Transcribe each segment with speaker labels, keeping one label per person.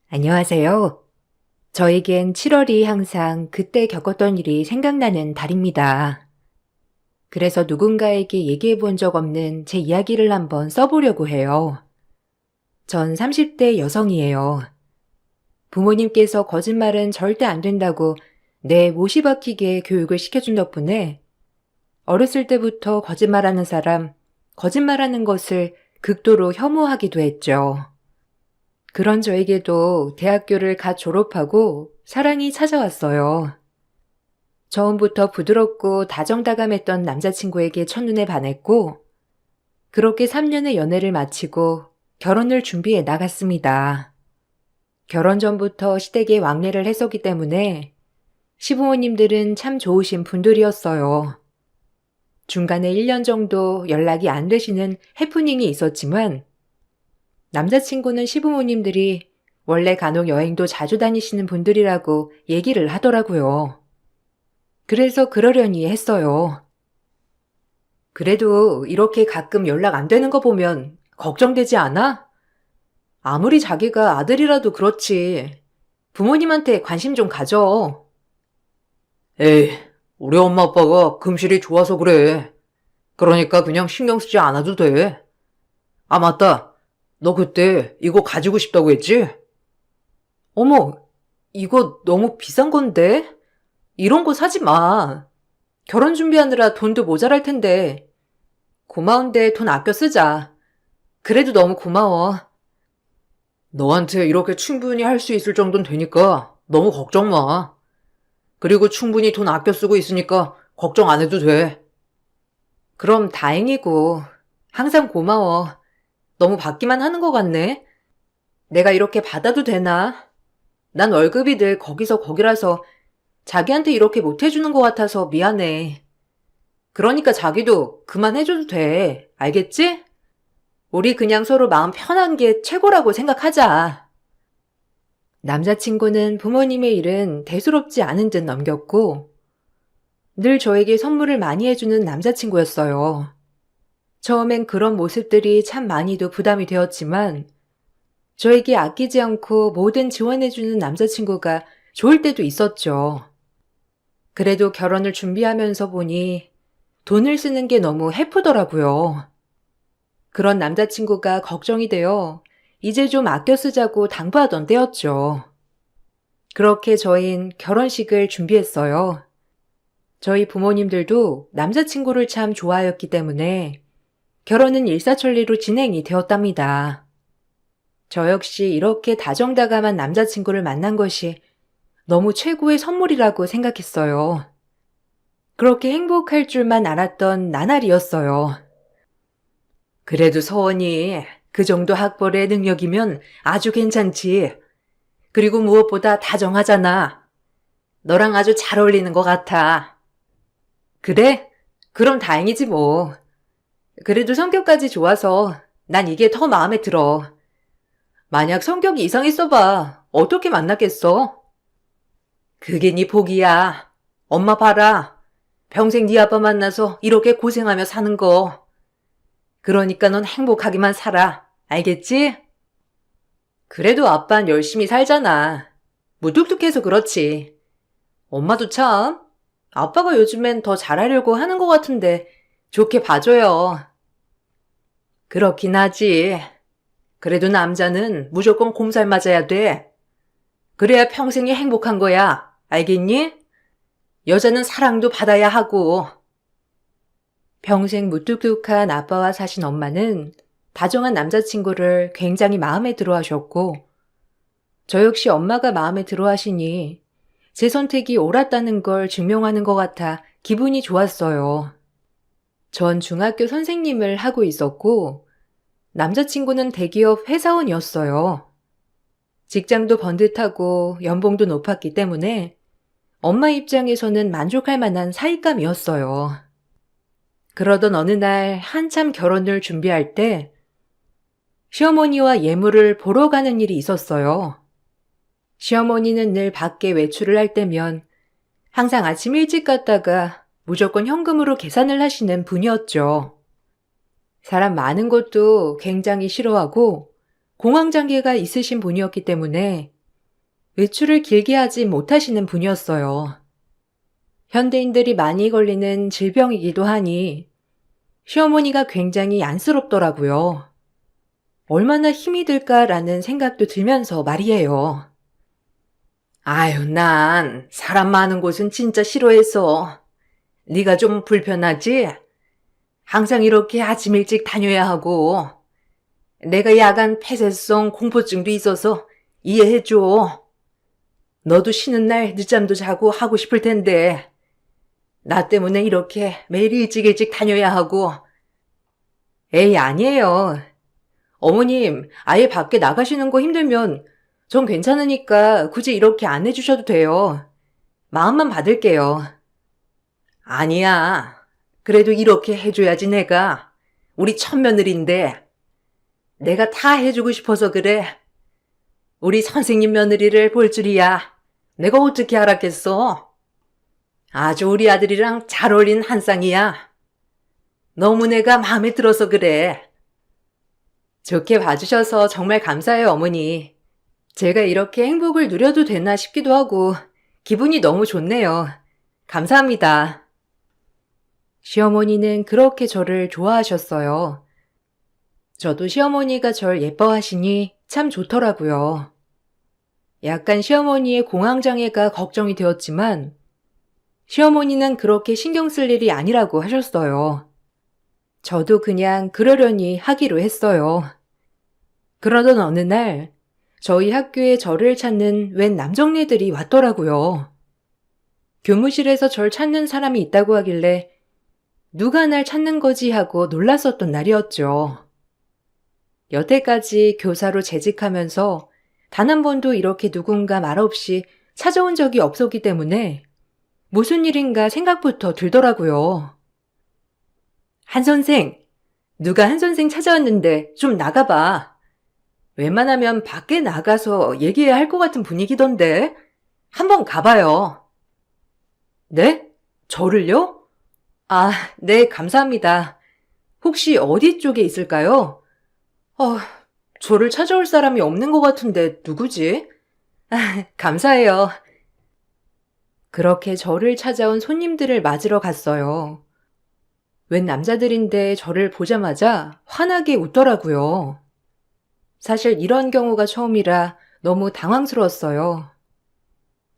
Speaker 1: 안녕하세요. 저에겐 7월이 항상 그때 겪었던 일이 생각나는 달입니다. 그래서 누군가에게 얘기해 본 적 없는 제 이야기를 한번 써보려고 해요. 전 30대 여성이에요. 부모님께서 거짓말은 절대 안 된다고 내 못이 박히게 교육을 시켜준 덕분에 어렸을 때부터 거짓말하는 사람, 거짓말하는 것을 극도로 혐오하기도 했죠. 그런 저에게도 대학교를 갓 졸업하고 사랑이 찾아왔어요. 처음부터 부드럽고 다정다감했던 남자친구에게 첫눈에 반했고, 그렇게 3년의 연애를 마치고 결혼을 준비해 나갔습니다. 결혼 전부터 시댁에 왕래를 했었기 때문에 시부모님들은 참 좋으신 분들이었어요. 중간에 1년 정도 연락이 안 되시는 해프닝이 있었지만, 남자친구는 시부모님들이 원래 간혹 여행도 자주 다니시는 분들이라고 얘기를 하더라고요. 그래서 그러려니 했어요. 그래도 이렇게 가끔 연락 안 되는 거 보면 걱정되지 않아? 아무리 자기가 아들이라도 그렇지. 부모님한테 관심 좀 가져.
Speaker 2: 에이, 우리 엄마 아빠가 금실이 좋아서 그래. 그러니까 그냥 신경 쓰지 않아도 돼. 아, 맞다. 너 그때 이거 가지고 싶다고 했지?
Speaker 1: 어머, 이거 너무 비싼 건데? 이런 거 사지 마. 결혼 준비하느라 돈도 모자랄 텐데. 고마운데 돈 아껴 쓰자. 그래도 너무 고마워.
Speaker 2: 너한테 이렇게 충분히 할 수 있을 정도는 되니까 너무 걱정 마. 그리고 충분히 돈 아껴 쓰고 있으니까 걱정 안 해도 돼.
Speaker 1: 그럼 다행이고. 항상 고마워. 너무 받기만 하는 것 같네. 내가 이렇게 받아도 되나? 난 월급이 늘 거기서 거기라서 자기한테 이렇게 못 해주는 것 같아서 미안해. 그러니까 자기도 그만해줘도 돼. 알겠지? 우리 그냥 서로 마음 편한 게 최고라고 생각하자. 남자친구는 부모님의 일은 대수롭지 않은 듯 넘겼고, 늘 저에게 선물을 많이 해주는 남자친구였어요. 처음엔 그런 모습들이 참 많이도 부담이 되었지만, 저에게 아끼지 않고 뭐든 지원해주는 남자친구가 좋을 때도 있었죠. 그래도 결혼을 준비하면서 보니 돈을 쓰는 게 너무 해프더라고요. 그런 남자친구가 걱정이 되어 이제 좀 아껴 쓰자고 당부하던 때였죠. 그렇게 저흰 결혼식을 준비했어요. 저희 부모님들도 남자친구를 참 좋아하였기 때문에 결혼은 일사천리로 진행이 되었답니다. 저 역시 이렇게 다정다감한 남자친구를 만난 것이 너무 최고의 선물이라고 생각했어요. 그렇게 행복할 줄만 알았던 나날이었어요. 그래도 서원이 그 정도 학벌의 능력이면 아주 괜찮지. 그리고 무엇보다 다정하잖아. 너랑 아주 잘 어울리는 것 같아. 그래? 그럼 다행이지 뭐. 그래도 성격까지 좋아서 난 이게 더 마음에 들어. 만약 성격이 이상했어봐. 어떻게 만났겠어? 그게 네 복이야. 엄마 봐라. 평생 네 아빠 만나서 이렇게 고생하며 사는 거. 그러니까 넌 행복하기만 살아. 알겠지? 그래도 아빠는 열심히 살잖아. 무뚝뚝해서 그렇지. 엄마도 참. 아빠가 요즘엔 더 잘하려고 하는 것 같은데 좋게 봐줘요. 그렇긴 하지. 그래도 남자는 무조건 곰살 맞아야 돼. 그래야 평생이 행복한 거야. 알겠니? 여자는 사랑도 받아야 하고. 평생 무뚝뚝한 아빠와 사신 엄마는 다정한 남자친구를 굉장히 마음에 들어 하셨고, 저 역시 엄마가 마음에 들어 하시니 제 선택이 옳았다는 걸 증명하는 것 같아 기분이 좋았어요. 전 중학교 선생님을 하고 있었고, 남자친구는 대기업 회사원이었어요. 직장도 번듯하고 연봉도 높았기 때문에 엄마 입장에서는 만족할 만한 사윗감이었어요. 그러던 어느 날 한참 결혼을 준비할 때 시어머니와 예물을 보러 가는 일이 있었어요. 시어머니는 늘 밖에 외출을 할 때면 항상 아침 일찍 갔다가 무조건 현금으로 계산을 하시는 분이었죠. 사람 많은 것도 굉장히 싫어하고 공황장애가 있으신 분이었기 때문에 외출을 길게 하지 못하시는 분이었어요. 현대인들이 많이 걸리는 질병이기도 하니 시어머니가 굉장히 안쓰럽더라고요. 얼마나 힘이 들까라는 생각도 들면서 말이에요. 아유, 난 사람 많은 곳은 진짜 싫어해서. 네가 좀 불편하지? 항상 이렇게 아침 일찍 다녀야 하고. 내가 야간 폐쇄성 공포증도 있어서 이해해줘. 너도 쉬는 날 늦잠도 자고 하고 싶을 텐데. 나 때문에 이렇게 매일 일찍 다녀야 하고. 에이, 아니에요. 어머님, 아예 밖에 나가시는 거 힘들면 전 괜찮으니까 굳이 이렇게 안 해주셔도 돼요. 마음만 받을게요. 아니야. 그래도 이렇게 해줘야지 내가. 우리 첫며느리인데. 내가 다 해주고 싶어서 그래. 우리 선생님 며느리를 볼 줄이야. 내가 어떻게 알았겠어? 아주 우리 아들이랑 잘 어울린 한 쌍이야. 너무 내가 마음에 들어서 그래. 좋게 봐주셔서 정말 감사해요, 어머니. 제가 이렇게 행복을 누려도 되나 싶기도 하고 기분이 너무 좋네요. 감사합니다. 시어머니는 그렇게 저를 좋아하셨어요. 저도 시어머니가 절 예뻐하시니 참 좋더라고요. 약간 시어머니의 공황장애가 걱정이 되었지만 시어머니는 그렇게 신경 쓸 일이 아니라고 하셨어요. 저도 그냥 그러려니 하기로 했어요. 그러던 어느 날 저희 학교에 저를 찾는 웬 남정네들이 왔더라고요. 교무실에서 절 찾는 사람이 있다고 하길래 누가 날 찾는 거지 하고 놀랐었던 날이었죠. 여태까지 교사로 재직하면서 단 한 번도 이렇게 누군가 말없이 찾아온 적이 없었기 때문에 무슨 일인가 생각부터 들더라고요. 한 선생, 누가 한 선생 찾아왔는데 좀 나가봐. 웬만하면 밖에 나가서 얘기해야 할 것 같은 분위기던데 한번 가봐요. 네? 저를요? 아, 네, 감사합니다. 혹시 어디 쪽에 있을까요? 저를 찾아올 사람이 없는 것 같은데 누구지? 아, 감사해요. 그렇게 저를 찾아온 손님들을 맞으러 갔어요. 웬 남자들인데 저를 보자마자 환하게 웃더라고요. 사실 이런 경우가 처음이라 너무 당황스러웠어요.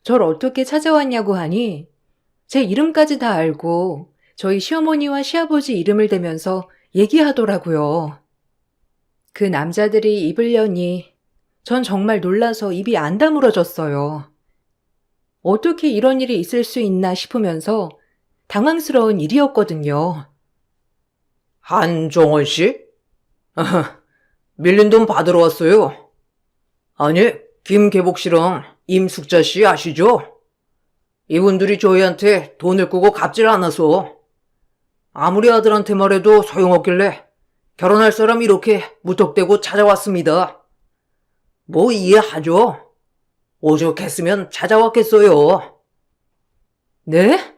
Speaker 1: 절 어떻게 찾아왔냐고 하니 제 이름까지 다 알고 저희 시어머니와 시아버지 이름을 대면서 얘기하더라고요. 그 남자들이 입을 여니 전 정말 놀라서 입이 안 다물어졌어요. 어떻게 이런 일이 있을 수 있나 싶으면서 당황스러운 일이었거든요.
Speaker 2: 한정원 씨? 밀린 돈 받으러 왔어요. 아니, 김계복 씨랑 임숙자 씨 아시죠? 이분들이 저희한테 돈을 꾸고 갚질 않아서 아무리 아들한테 말해도 소용없길래 결혼할 사람 이렇게 무턱대고 찾아왔습니다. 뭐 이해하죠? 오죽했으면 찾아왔겠어요.
Speaker 1: 네?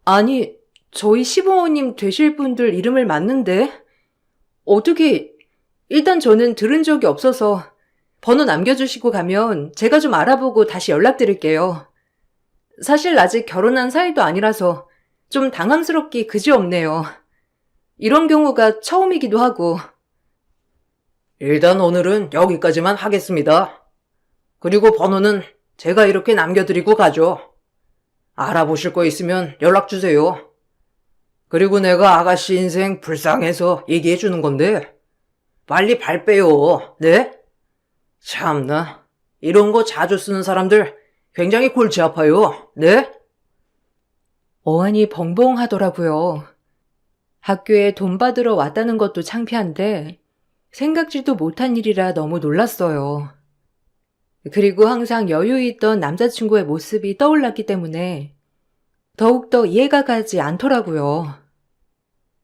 Speaker 1: 아니, 저희 시부모님 되실 분들 이름을 맞는데 어떻게 일단 저는 들은 적이 없어서 번호 남겨주시고 가면 제가 좀 알아보고 다시 연락드릴게요. 사실 아직 결혼한 사이도 아니라서 좀 당황스럽기 그지없네요. 이런 경우가 처음이기도 하고.
Speaker 2: 일단 오늘은 여기까지만 하겠습니다. 그리고 번호는 제가 이렇게 남겨드리고 가죠. 알아보실 거 있으면 연락주세요. 그리고 내가 아가씨 인생 불쌍해서 얘기해주는 건데 빨리 발 빼요. 네? 참나, 이런 거 자주 쓰는 사람들 굉장히 골치 아파요. 네?
Speaker 1: 어안이 벙벙하더라고요. 학교에 돈 받으러 왔다는 것도 창피한데 생각지도 못한 일이라 너무 놀랐어요. 그리고 항상 여유 있던 남자친구의 모습이 떠올랐기 때문에 더욱더 이해가 가지 않더라고요.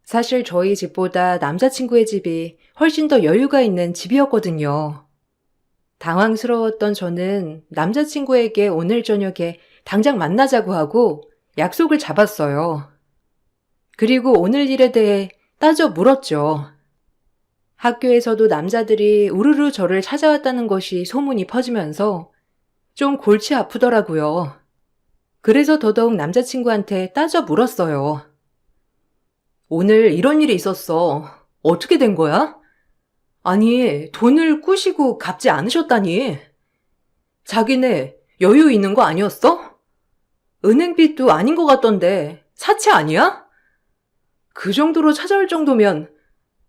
Speaker 1: 사실 저희 집보다 남자친구의 집이 훨씬 더 여유가 있는 집이었거든요. 당황스러웠던 저는 남자친구에게 오늘 저녁에 당장 만나자고 하고 약속을 잡았어요. 그리고 오늘 일에 대해 따져 물었죠. 학교에서도 남자들이 우르르 저를 찾아왔다는 것이 소문이 퍼지면서 좀 골치 아프더라고요. 그래서 더더욱 남자친구한테 따져 물었어요. 오늘 이런 일이 있었어. 어떻게 된 거야? 아니, 돈을 꾸시고 갚지 않으셨다니. 자기네 여유 있는 거 아니었어? 은행빚도 아닌 것 같던데 사채 아니야? 그 정도로 찾아올 정도면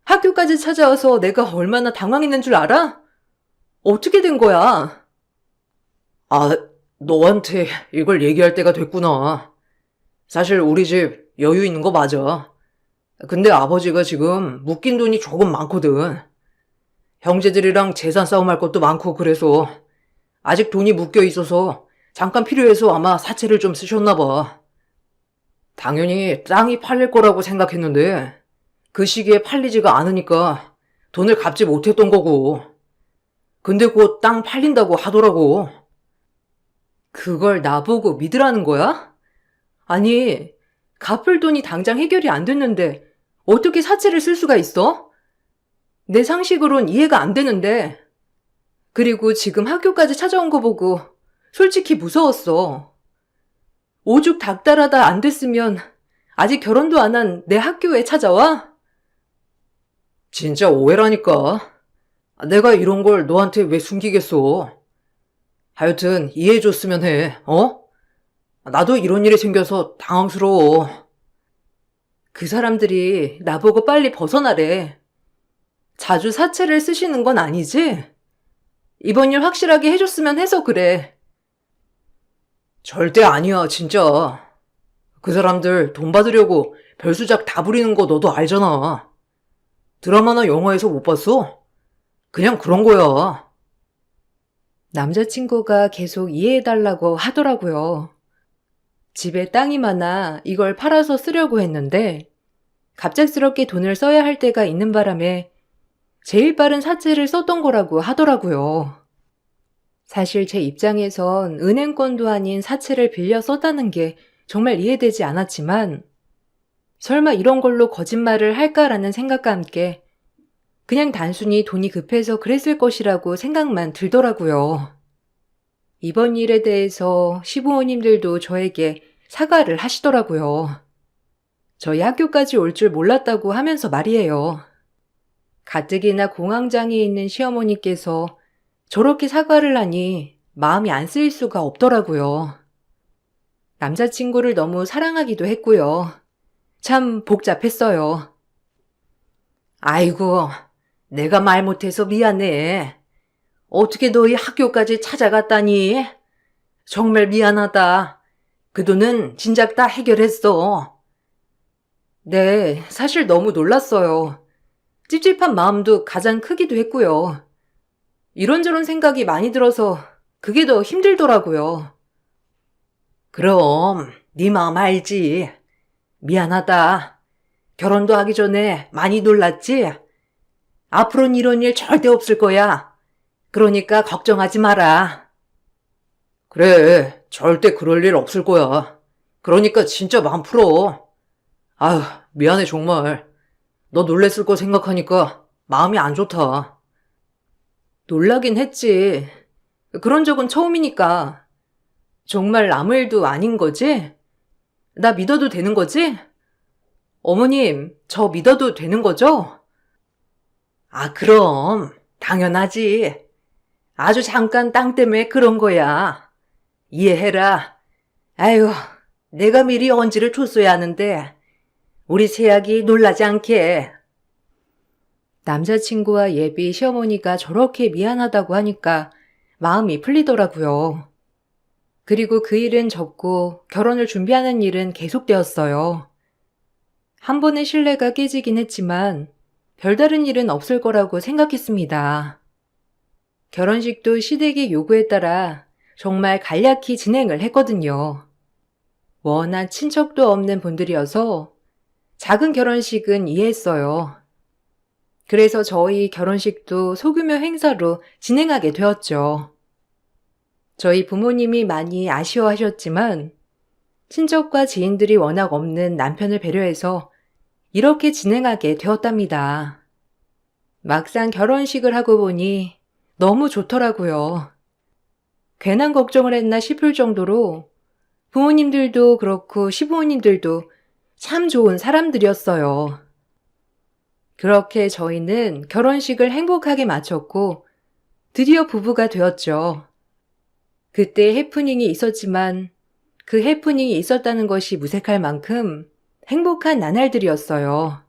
Speaker 1: 학교까지 찾아와서 내가 얼마나 당황했는 줄 알아? 어떻게 된 거야?
Speaker 2: 아, 너한테 이걸 얘기할 때가 됐구나. 사실 우리 집 여유 있는 거 맞아. 근데 아버지가 지금 묶인 돈이 조금 많거든. 형제들이랑 재산 싸움할 것도 많고 그래서 아직 돈이 묶여 있어서 잠깐 필요해서 아마 사채를 좀 쓰셨나 봐. 당연히 땅이 팔릴 거라고 생각했는데 그 시기에 팔리지가 않으니까 돈을 갚지 못했던 거고. 근데 곧 땅 팔린다고 하더라고.
Speaker 1: 그걸 나보고 믿으라는 거야? 아니, 갚을 돈이 당장 해결이 안 됐는데 어떻게 사채를 쓸 수가 있어? 내 상식으론 이해가 안 되는데. 그리고 지금 학교까지 찾아온 거 보고 솔직히 무서웠어. 오죽 닥달하다 안 됐으면 아직 결혼도 안 한 내 학교에 찾아와?
Speaker 2: 진짜 오해라니까. 내가 이런 걸 너한테 왜 숨기겠어. 하여튼 이해해줬으면 해, 어? 나도 이런 일이 생겨서 당황스러워.
Speaker 1: 그 사람들이 나보고 빨리 벗어나래. 자주 사채를 쓰시는 건 아니지? 이번 일 확실하게 해줬으면 해서 그래.
Speaker 2: 절대 아니야, 진짜. 그 사람들 돈 받으려고 별수작 다 부리는 거 너도 알잖아. 드라마나 영화에서 못 봤어? 그냥 그런 거야.
Speaker 1: 남자친구가 계속 이해해달라고 하더라고요. 집에 땅이 많아 이걸 팔아서 쓰려고 했는데 갑작스럽게 돈을 써야 할 때가 있는 바람에 제일 빠른 사채를 썼던 거라고 하더라고요. 사실 제 입장에선 은행권도 아닌 사채를 빌려 썼다는 게 정말 이해되지 않았지만 설마 이런 걸로 거짓말을 할까라는 생각과 함께 그냥 단순히 돈이 급해서 그랬을 것이라고 생각만 들더라고요. 이번 일에 대해서 시부모님들도 저에게 사과를 하시더라고요. 저희 학교까지 올 줄 몰랐다고 하면서 말이에요. 가뜩이나 공황장애에 있는 시어머니께서 저렇게 사과를 하니 마음이 안 쓰일 수가 없더라고요. 남자친구를 너무 사랑하기도 했고요. 참 복잡했어요.
Speaker 2: 아이고, 내가 말 못해서 미안해. 어떻게 너희 학교까지 찾아갔다니? 정말 미안하다. 그 돈은 진작 다 해결했어.
Speaker 1: 네, 사실 너무 놀랐어요. 찝찝한 마음도 가장 크기도 했고요. 이런저런 생각이 많이 들어서 그게 더 힘들더라고요.
Speaker 2: 그럼 네 마음 알지. 미안하다. 결혼도 하기 전에 많이 놀랐지? 앞으로는 이런 일 절대 없을 거야. 그러니까 걱정하지 마라. 그래, 절대 그럴 일 없을 거야. 그러니까 진짜 마음 풀어. 아휴, 미안해 정말. 너 놀랬을 거 생각하니까 마음이 안 좋다.
Speaker 1: 놀라긴 했지. 그런 적은 처음이니까. 정말 아무 일도 아닌 거지? 나 믿어도 되는 거지? 어머님, 저 믿어도 되는 거죠?
Speaker 2: 아, 그럼. 당연하지. 아주 잠깐 땅 때문에 그런 거야. 이해해라. 아유, 내가 미리 언지를 줬어야 하는데 우리 새아기 놀라지 않게.
Speaker 1: 남자친구와 예비 시어머니가 저렇게 미안하다고 하니까 마음이 풀리더라고요. 그리고 그 일은 접고 결혼을 준비하는 일은 계속되었어요. 한 번의 신뢰가 깨지긴 했지만 별다른 일은 없을 거라고 생각했습니다. 결혼식도 시댁의 요구에 따라 정말 간략히 진행을 했거든요. 워낙 친척도 없는 분들이어서 작은 결혼식은 이해했어요. 그래서 저희 결혼식도 소규모 행사로 진행하게 되었죠. 저희 부모님이 많이 아쉬워하셨지만 친척과 지인들이 워낙 없는 남편을 배려해서 이렇게 진행하게 되었답니다. 막상 결혼식을 하고 보니 너무 좋더라고요. 괜한 걱정을 했나 싶을 정도로 부모님들도 그렇고 시부모님들도 참 좋은 사람들이었어요. 그렇게 저희는 결혼식을 행복하게 마쳤고 드디어 부부가 되었죠. 그때 해프닝이 있었지만 그 해프닝이 있었다는 것이 무색할 만큼 행복한 나날들이었어요.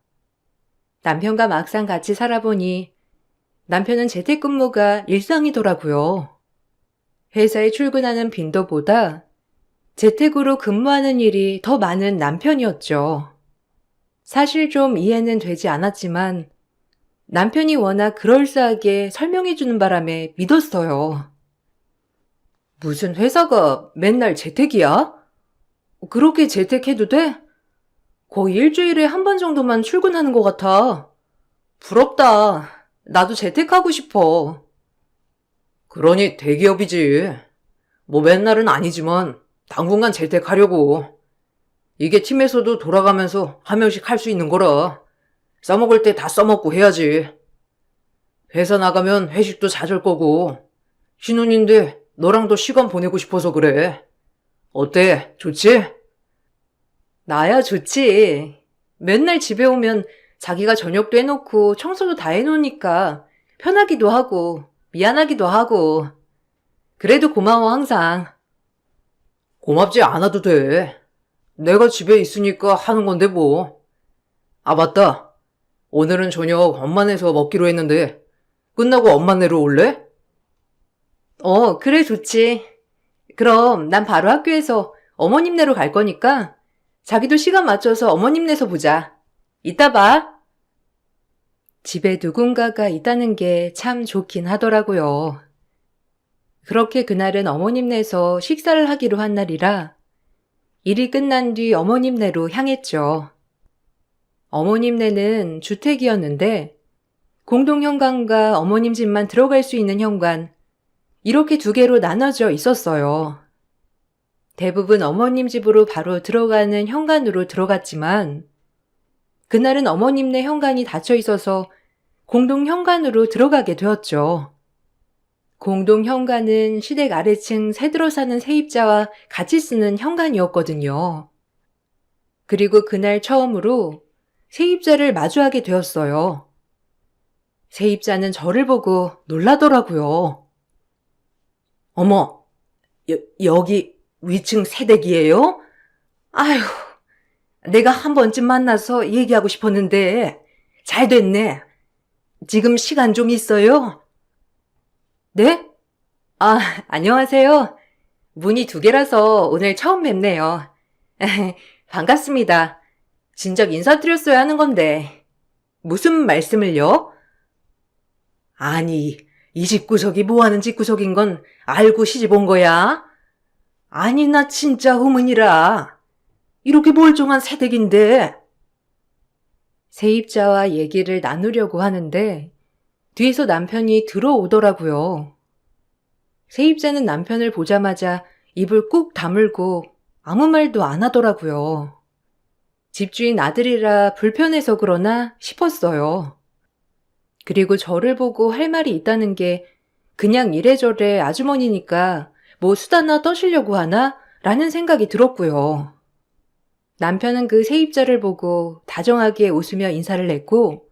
Speaker 1: 남편과 막상 같이 살아보니 남편은 재택근무가 일상이더라고요. 회사에 출근하는 빈도보다 재택으로 근무하는 일이 더 많은 남편이었죠. 사실 좀 이해는 되지 않았지만 남편이 워낙 그럴싸하게 설명해주는 바람에 믿었어요. 무슨 회사가 맨날 재택이야? 그렇게 재택해도 돼? 거의 일주일에 한 번 정도만 출근하는 것 같아. 부럽다. 나도 재택하고 싶어.
Speaker 2: 그러니 대기업이지. 뭐 맨날은 아니지만 당분간 재택하려고. 이게 팀에서도 돌아가면서 한 명씩 할 수 있는 거라. 써먹을 때 다 써먹고 해야지. 회사 나가면 회식도 잦을 거고. 신혼인데 너랑도 시간 보내고 싶어서 그래. 어때? 좋지?
Speaker 1: 나야 좋지. 맨날 집에 오면 자기가 저녁도 해놓고 청소도 다 해놓으니까 편하기도 하고 미안하기도 하고. 그래도 고마워 항상.
Speaker 2: 고맙지 않아도 돼. 내가 집에 있으니까 하는 건데 뭐. 아, 맞다. 오늘은 저녁 엄마네서 먹기로 했는데 끝나고 엄마네로 올래?
Speaker 1: 그래 좋지. 그럼 난 바로 학교에서 어머님네로 갈 거니까 자기도 시간 맞춰서 어머님네서 보자. 이따 봐. 집에 누군가가 있다는 게 참 좋긴 하더라고요. 그렇게 그날은 어머님네서 식사를 하기로 한 날이라 일이 끝난 뒤 어머님네로 향했죠. 어머님네는 주택이었는데 공동현관과 어머님 집만 들어갈 수 있는 현관, 이렇게 두 개로 나눠져 있었어요. 대부분 어머님 집으로 바로 들어가는 현관으로 들어갔지만 그날은 어머님네 현관이 닫혀 있어서 공동 현관으로 들어가게 되었죠. 공동 현관은 시댁 아래층 새들어 사는 세입자와 같이 쓰는 현관이었거든요. 그리고 그날 처음으로 세입자를 마주하게 되었어요. 세입자는 저를 보고 놀라더라고요.
Speaker 2: 어머, 여기 위층 새댁이에요?
Speaker 1: 아휴, 내가 한 번쯤 만나서 얘기하고 싶었는데 잘 됐네. 지금 시간 좀 있어요? 네? 아, 안녕하세요. 문이 두 개라서 오늘 처음 뵙네요. 반갑습니다. 진작 인사드렸어야 하는 건데. 무슨 말씀을요?
Speaker 2: 아니, 이 집구석이 뭐하는 집구석인 건 알고 시집 온 거야?
Speaker 1: 아니, 나 진짜 의문이라. 이렇게 멀쩡한 새댁인데. 세입자와 얘기를 나누려고 하는데 뒤에서 남편이 들어오더라고요. 세입자는 남편을 보자마자 입을 꾹 다물고 아무 말도 안 하더라고요. 집주인 아들이라 불편해서 그러나 싶었어요. 그리고 저를 보고 할 말이 있다는 게 그냥 이래저래 아주머니니까 뭐 수다나 떠시려고 하나? 라는 생각이 들었고요. 남편은 그 세입자를 보고 다정하게 웃으며 인사를 했고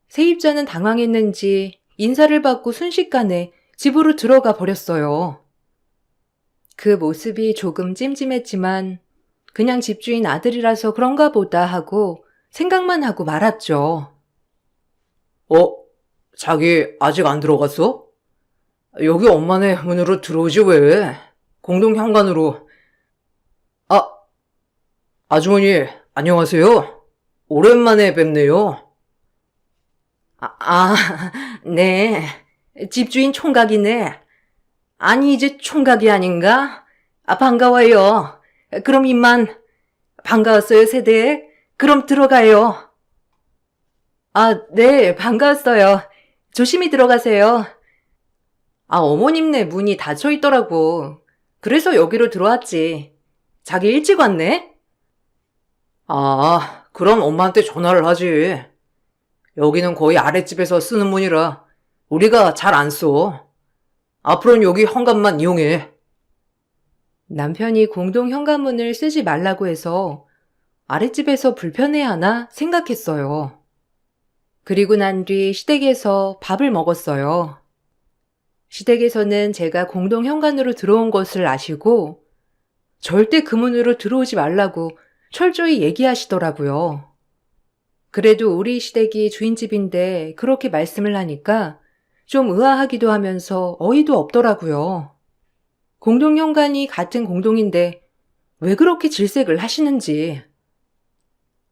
Speaker 1: 세입자는 당황했는지 인사를 받고 순식간에 집으로 들어가 버렸어요. 그 모습이 조금 찜찜했지만 그냥 집주인 아들이라서 그런가 보다 하고 생각만 하고 말았죠.
Speaker 2: 자기 아직 안 들어갔어? 여기 엄마네 문으로 들어오지 왜? 공동 현관으로. 아, 아주머니, 안녕하세요. 오랜만에 뵙네요.
Speaker 1: 네. 집주인 총각이네. 아니, 이제 총각이 아닌가? 반가워요. 그럼 이만. 반가웠어요, 세대. 그럼 들어가요. 네, 반가웠어요. 조심히 들어가세요. 어머님네 문이 닫혀 있더라고. 그래서 여기로 들어왔지. 자기 일찍 왔네?
Speaker 2: 그럼 엄마한테 전화를 하지. 여기는 거의 아랫집에서 쓰는 문이라 우리가 잘 안 써. 앞으로는 여기 현관만 이용해.
Speaker 1: 남편이 공동 현관문을 쓰지 말라고 해서 아랫집에서 불편해하나 생각했어요. 그리고 난 뒤 시댁에서 밥을 먹었어요. 시댁에서는 제가 공동 현관으로 들어온 것을 아시고 절대 그 문으로 들어오지 말라고 철저히 얘기하시더라고요. 그래도 우리 시댁이 주인집인데 그렇게 말씀을 하니까 좀 의아하기도 하면서 어이도 없더라고요. 공동현관이 같은 공동인데 왜 그렇게 질색을 하시는지.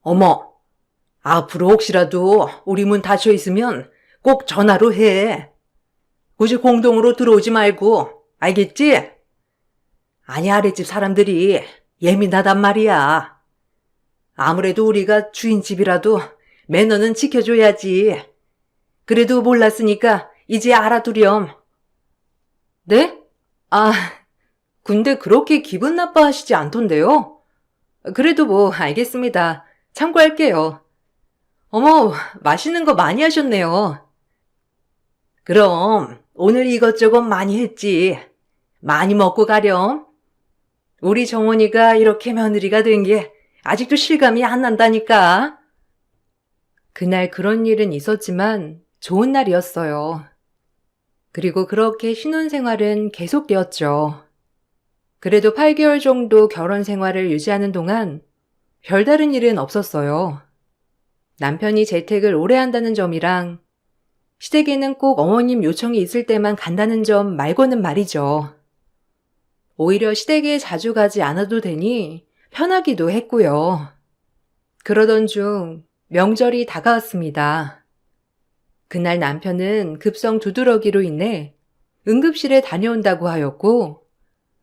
Speaker 2: 어머, 앞으로 혹시라도 우리 문 닫혀 있으면 꼭 전화로 해. 굳이 공동으로 들어오지 말고, 알겠지? 아니, 아랫집 사람들이 예민하단 말이야. 아무래도 우리가 주인집이라도 매너는 지켜줘야지. 그래도 몰랐으니까 이제 알아두렴.
Speaker 1: 네? 아, 근데 그렇게 기분 나빠하시지 않던데요? 그래도 뭐 알겠습니다. 참고할게요. 어머, 맛있는 거 많이 하셨네요.
Speaker 2: 그럼 오늘 이것저것 많이 했지. 많이 먹고 가렴. 우리 정원이가 이렇게 며느리가 된 게 아직도 실감이 안 난다니까.
Speaker 1: 그날 그런 일은 있었지만 좋은 날이었어요. 그리고 그렇게 신혼생활은 계속되었죠. 그래도 8개월 정도 결혼 생활을 유지하는 동안 별다른 일은 없었어요. 남편이 재택을 오래 한다는 점이랑 시댁에는 꼭 어머님 요청이 있을 때만 간다는 점 말고는 말이죠. 오히려 시댁에 자주 가지 않아도 되니 편하기도 했고요. 그러던 중 명절이 다가왔습니다. 그날 남편은 급성 두드러기로 인해 응급실에 다녀온다고 하였고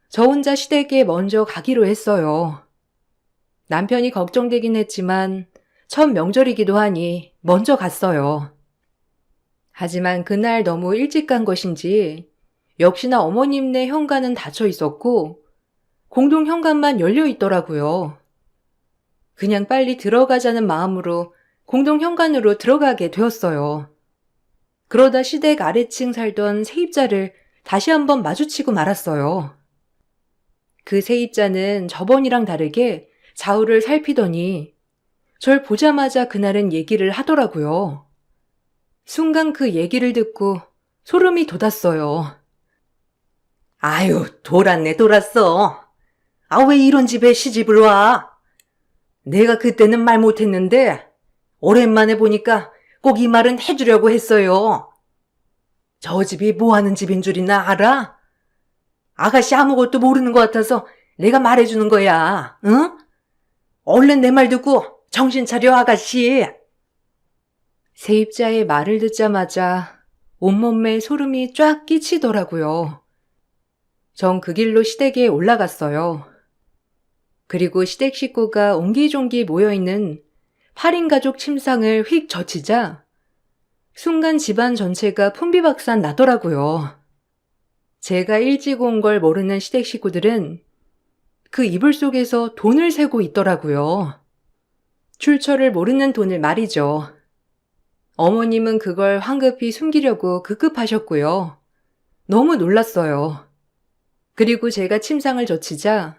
Speaker 1: 저 혼자 시댁에 먼저 가기로 했어요. 남편이 걱정되긴 했지만 첫 명절이기도 하니 먼저 갔어요. 하지만 그날 너무 일찍 간 것인지 역시나 어머님네 현관은 닫혀 있었고 공동 현관만 열려 있더라고요. 그냥 빨리 들어가자는 마음으로 공동 현관으로 들어가게 되었어요. 그러다 시댁 아래층 살던 세입자를 다시 한번 마주치고 말았어요. 그 세입자는 저번이랑 다르게 좌우를 살피더니 절 보자마자 그날은 얘기를 하더라고요. 순간 그 얘기를 듣고 소름이 돋았어요.
Speaker 2: 아유, 돌았네, 돌았어. 아, 왜 이런 집에 시집을 와? 내가 그때는 말 못했는데 오랜만에 보니까 꼭 이 말은 해주려고 했어요. 저 집이 뭐 하는 집인 줄이나 알아? 아가씨 아무것도 모르는 것 같아서 내가 말해주는 거야, 응? 얼른 내 말 듣고 정신 차려, 아가씨.
Speaker 1: 세입자의 말을 듣자마자 온몸에 소름이 쫙 끼치더라고요. 전 그 길로 시댁에 올라갔어요. 그리고 시댁 식구가 옹기종기 모여있는 8인 가족 침상을 휙 젖히자 순간 집안 전체가 풍비박산 나더라고요. 제가 일찍 온 걸 모르는 시댁 식구들은 그 이불 속에서 돈을 세고 있더라고요. 출처를 모르는 돈을 말이죠. 어머님은 그걸 황급히 숨기려고 급급하셨고요. 너무 놀랐어요. 그리고 제가 침상을 젖히자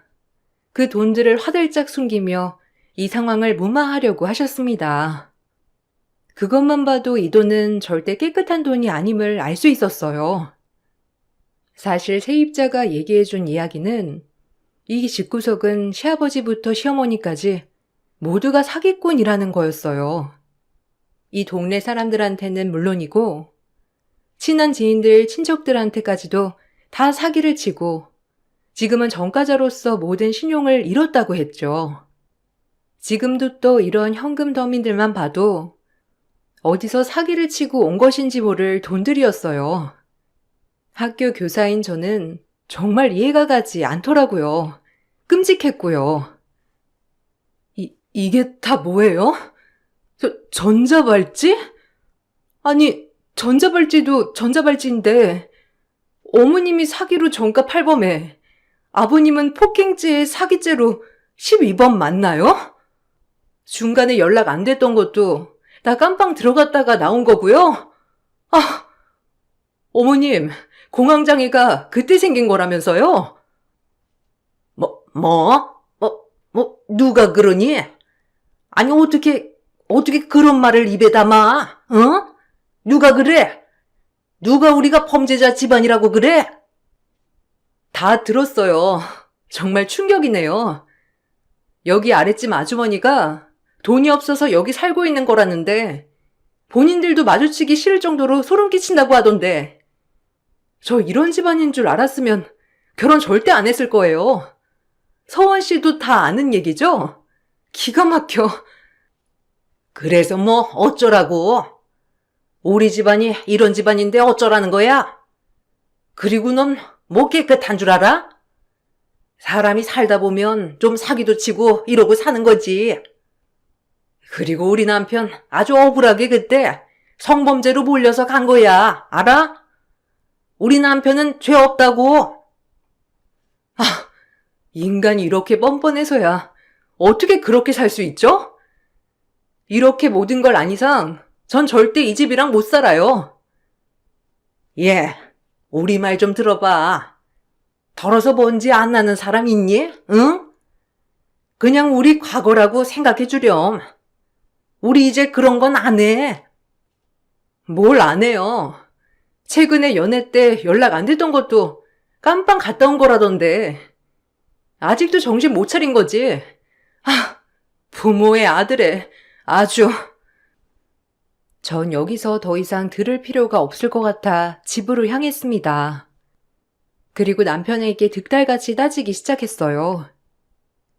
Speaker 1: 그 돈들을 화들짝 숨기며 이 상황을 무마하려고 하셨습니다. 그것만 봐도 이 돈은 절대 깨끗한 돈이 아님을 알 수 있었어요. 사실 세입자가 얘기해준 이야기는 이 집구석은 시아버지부터 시어머니까지 모두가 사기꾼이라는 거였어요. 이 동네 사람들한테는 물론이고 친한 지인들, 친척들한테까지도 다 사기를 치고 지금은 전과자로서 모든 신용을 잃었다고 했죠. 지금도 또 이런 현금 더민들만 봐도 어디서 사기를 치고 온 것인지 모를 돈들이었어요. 학교 교사인 저는 정말 이해가 가지 않더라고요. 끔찍했고요. 이게 다 뭐예요? 전자발찌? 아니, 전자발찌도 전자발찌인데 어머님이 사기로 전가 8범에 아버님은 폭행죄의 사기죄로 12번 맞나요? 중간에 연락 안 됐던 것도 나 깜빵 들어갔다가 나온 거고요. 아, 어머님, 공황장애가 그때 생긴 거라면서요? 누가 그러니? 아니, 어떻게 그런 말을 입에 담아? 어? 누가 그래? 누가 우리가 범죄자 집안이라고 그래? 다 들었어요. 정말 충격이네요. 여기 아랫집 아주머니가 돈이 없어서 여기 살고 있는 거라는데 본인들도 마주치기 싫을 정도로 소름 끼친다고 하던데 저 이런 집안인 줄 알았으면 결혼 절대 안 했을 거예요. 서원 씨도 다 아는 얘기죠? 기가 막혀. 그래서 뭐 어쩌라고? 우리 집안이 이런 집안인데 어쩌라는 거야? 그리고 넌 뭐 깨끗한 줄 알아? 사람이 살다 보면 좀 사기도 치고 이러고 사는 거지. 그리고 우리 남편 아주 억울하게 그때 성범죄로 몰려서 간 거야. 알아? 우리 남편은 죄 없다고. 아, 인간이 이렇게 뻔뻔해서야 어떻게 그렇게 살 수 있죠? 이렇게 모든 걸 안 이상 전 절대 이 집이랑 못 살아요. 예, 우리 말 좀 들어봐. 덜어서 뭔지 안 나는 사람 있니? 응? 그냥 우리 과거라고 생각해 주렴. 우리 이제 그런 건 안 해. 뭘 안 해요. 최근에 연애 때 연락 안 됐던 것도 깜빵 갔다 온 거라던데. 아직도 정신 못 차린 거지. 아, 부모의 아들에 아주. 전 여기서 더 이상 들을 필요가 없을 것 같아 집으로 향했습니다. 그리고 남편에게 득달같이 따지기 시작했어요.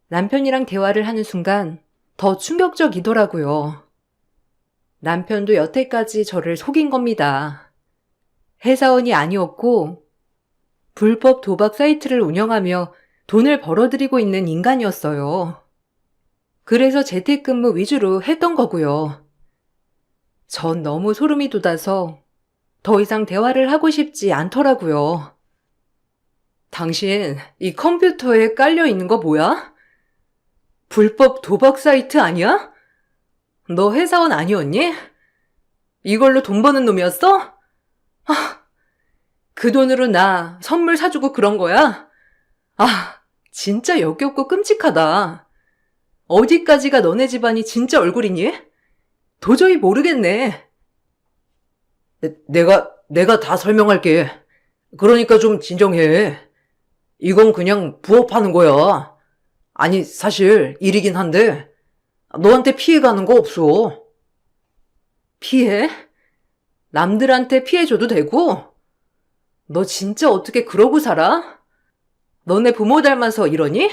Speaker 1: 남편이랑 대화를 하는 순간 더 충격적이더라고요. 남편도 여태까지 저를 속인 겁니다. 회사원이 아니었고 불법 도박 사이트를 운영하며 돈을 벌어들이고 있는 인간이었어요. 그래서 재택근무 위주로 했던 거고요. 전 너무 소름이 돋아서 더 이상 대화를 하고 싶지 않더라고요. 당신 이 컴퓨터에 깔려 있는 거 뭐야? 불법 도박 사이트 아니야? 너 회사원 아니었니? 이걸로 돈 버는 놈이었어? 아, 그 돈으로 나 선물 사주고 그런 거야? 아, 진짜 역겹고 끔찍하다. 어디까지가 너네 집안이 진짜 얼굴이니? 도저히 모르겠네.
Speaker 2: 내가 다 설명할게. 그러니까 좀 진정해. 이건 그냥 부업하는 거야. 아니, 사실 일이긴 한데 너한테 피해 가는 거 없어.
Speaker 1: 피해? 남들한테 피해줘도 되고? 너 진짜 어떻게 그러고 살아? 너네 부모 닮아서 이러니?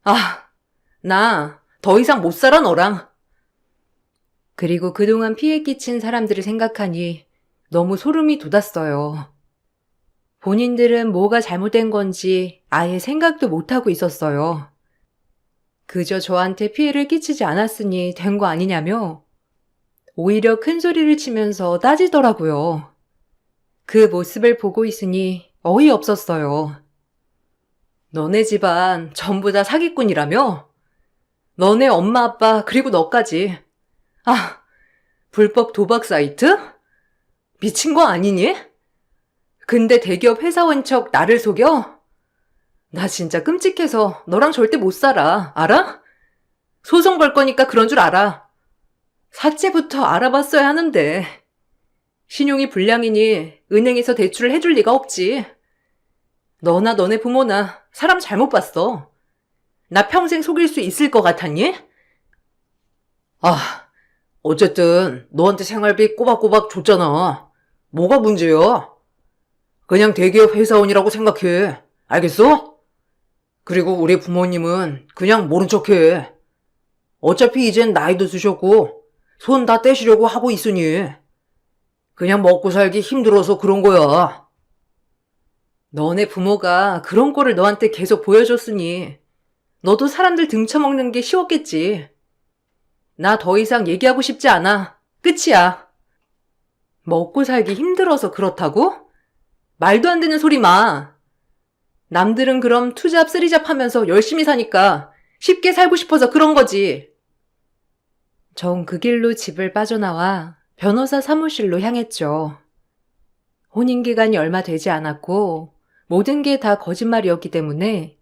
Speaker 1: 아, 나 더 이상 못 살아 너랑. 그리고 그동안 피해 끼친 사람들을 생각하니 너무 소름이 돋았어요. 본인들은 뭐가 잘못된 건지 아예 생각도 못하고 있었어요. 그저 저한테 피해를 끼치지 않았으니 된 거 아니냐며 오히려 큰 소리를 치면서 따지더라고요. 그 모습을 보고 있으니 어이없었어요. 너네 집안 전부 다 사기꾼이라며? 너네 엄마 아빠 그리고 너까지. 아, 불법 도박 사이트? 미친 거 아니니? 근데 대기업 회사원 척 나를 속여? 나 진짜 끔찍해서 너랑 절대 못 살아. 알아? 소송 걸 거니까 그런 줄 알아. 사채부터 알아봤어야 하는데. 신용이 불량이니 은행에서 대출을 해줄 리가 없지. 너나 너네 부모나 사람 잘못 봤어. 나 평생 속일 수 있을 것 같았니?
Speaker 2: 아, 어쨌든 너한테 생활비 꼬박꼬박 줬잖아. 뭐가 문제야? 그냥 대기업 회사원이라고 생각해. 알겠어? 그리고 우리 부모님은 그냥 모른 척해. 어차피 이젠 나이도 드셨고 손 다 떼시려고 하고 있으니 그냥 먹고 살기 힘들어서 그런 거야.
Speaker 1: 너네 부모가 그런 꼴을 너한테 계속 보여줬으니 너도 사람들 등쳐먹는 게 쉬웠겠지. 나 더 이상 얘기하고 싶지 않아. 끝이야. 먹고 살기 힘들어서 그렇다고? 말도 안 되는 소리 마. 남들은 그럼 투잡 쓰리잡 하면서 열심히 사니까 쉽게 살고 싶어서 그런 거지. 전 그 길로 집을 빠져나와 변호사 사무실로 향했죠. 혼인기간이 얼마 되지 않았고 모든 게 다 거짓말이었기 때문에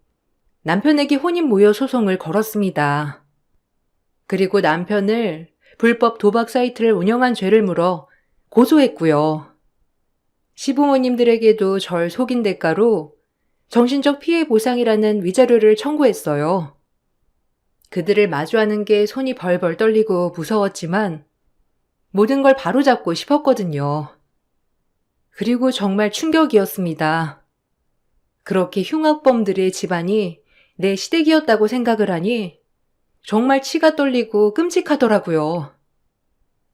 Speaker 1: 남편에게 혼인무효 소송을 걸었습니다. 그리고 남편을 불법 도박 사이트를 운영한 죄를 물어 고소했고요. 시부모님들에게도 절 속인 대가로 정신적 피해 보상이라는 위자료를 청구했어요. 그들을 마주하는 게 손이 벌벌 떨리고 무서웠지만 모든 걸 바로잡고 싶었거든요. 그리고 정말 충격이었습니다. 그렇게 흉악범들의 집안이 내 시댁이었다고 생각을 하니 정말 치가 떨리고 끔찍하더라고요.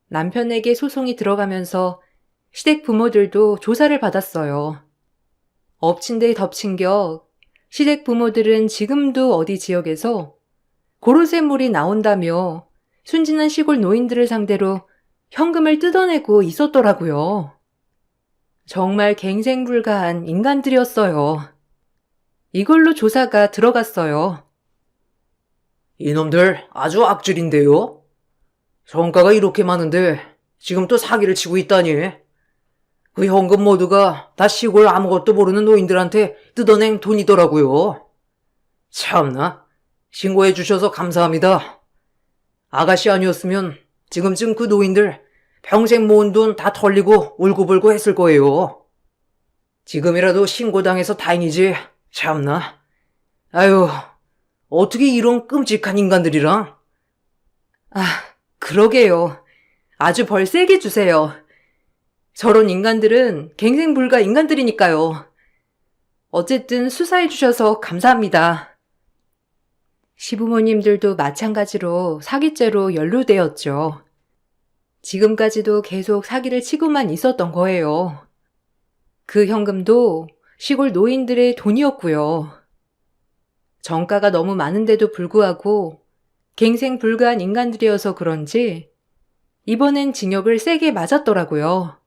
Speaker 1: 남편에게 소송이 들어가면서 시댁 부모들도 조사를 받았어요. 엎친 데 덮친 격 시댁 부모들은 지금도 어디 지역에서 고로쇠물이 나온다며 순진한 시골 노인들을 상대로 현금을 뜯어내고 있었더라고요. 정말 갱생불가한 인간들이었어요. 이걸로 조사가 들어갔어요.
Speaker 2: 이놈들 아주 악질인데요? 성과가 이렇게 많은데 지금 또 사기를 치고 있다니. 그 현금 모두가 다 시골 아무것도 모르는 노인들한테 뜯어낸 돈이더라고요. 참나, 신고해 주셔서 감사합니다. 아가씨 아니었으면 지금쯤 그 노인들 평생 모은 돈 다 털리고 울고불고 했을 거예요. 지금이라도 신고당해서 다행이지. 참나. 아유, 어떻게 이런 끔찍한 인간들이랑.
Speaker 1: 그러게요. 아주 벌 세게 주세요. 저런 인간들은 갱생불가 인간들이니까요. 어쨌든 수사해 주셔서 감사합니다. 시부모님들도 마찬가지로 사기죄로 연루되었죠. 지금까지도 계속 사기를 치고만 있었던 거예요. 그 현금도 시골 노인들의 돈이었고요. 정가가 너무 많은데도 불구하고 갱생불가한 인간들이어서 그런지 이번엔 징역을 세게 맞았더라고요.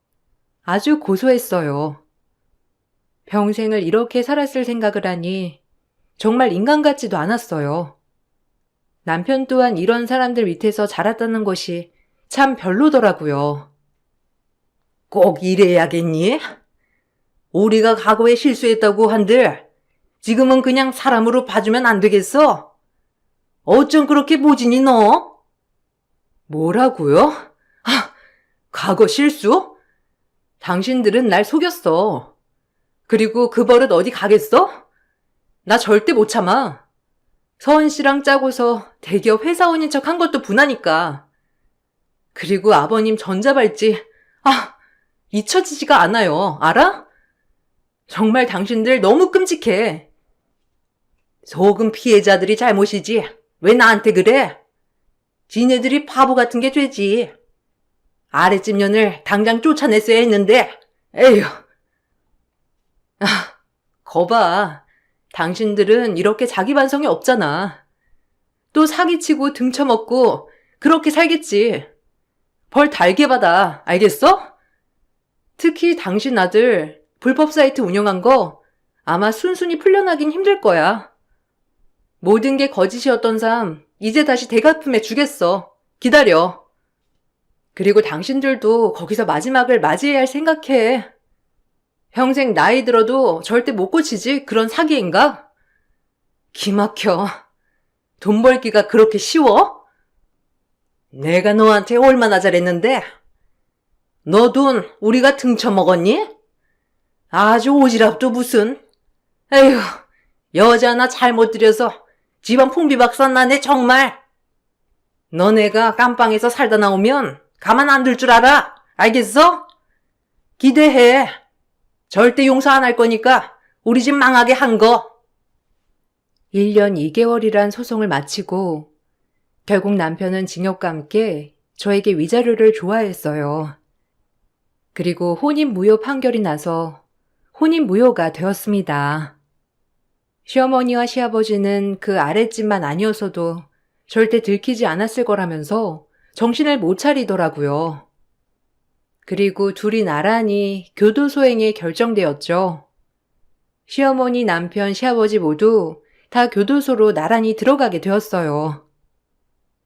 Speaker 1: 아주 고소했어요. 평생을 이렇게 살았을 생각을 하니 정말 인간 같지도 않았어요. 남편 또한 이런 사람들 밑에서 자랐다는 것이 참 별로더라고요.
Speaker 2: 꼭 이래야겠니? 우리가 과거에 실수했다고 한들 지금은 그냥 사람으로 봐주면 안 되겠어? 어쩜 그렇게 모진이 너?
Speaker 1: 뭐라고요? 과거 실수? 당신들은 날 속였어. 그리고 그 버릇 어디 가겠어? 나 절대 못 참아. 서은 씨랑 짜고서 대기업 회사원인 척 한 것도 분하니까. 그리고 아버님 전자발찌, 잊혀지지가 않아요. 알아? 정말 당신들 너무 끔찍해.
Speaker 2: 속은 피해자들이 잘못이지. 왜 나한테 그래? 지네들이 바보 같은 게 되지. 아랫집 년을 당장 쫓아냈어야 했는데, 에휴.
Speaker 1: 거봐. 당신들은 이렇게 자기 반성이 없잖아. 또 사기치고 등쳐먹고 그렇게 살겠지. 벌 달게 받아. 알겠어? 특히 당신 아들 불법 사이트 운영한 거 아마 순순히 풀려나긴 힘들 거야. 모든 게 거짓이었던 삶 이제 다시 되갚음해 주겠어. 기다려. 그리고 당신들도 거기서 마지막을 맞이해야 할 생각해. 평생 나이 들어도 절대 못 고치지 그런 사기인가? 기막혀. 돈 벌기가 그렇게 쉬워?
Speaker 2: 내가 너한테 얼마나 잘했는데? 너 돈 우리가 등쳐먹었니? 아주 오지랖도 무슨. 에휴, 여자 하나 잘못 들여서 집안 풍비박산 나네 정말. 너네가 깜빵에서 살다 나오면 가만 안 둘 줄 알아. 알겠어? 기대해. 절대 용서 안 할 거니까 우리 집 망하게 한 거.
Speaker 1: 1년 2개월이란 소송을 마치고 결국 남편은 징역과 함께 저에게 위자료를 조화했어요. 그리고 혼인무효 판결이 나서 혼인무효가 되었습니다. 시어머니와 시아버지는 그 아랫집만 아니었어도 절대 들키지 않았을 거라면서 정신을 못 차리더라고요. 그리고 둘이 나란히 교도소행에 결정되었죠. 시어머니, 남편, 시아버지 모두 다 교도소로 나란히 들어가게 되었어요.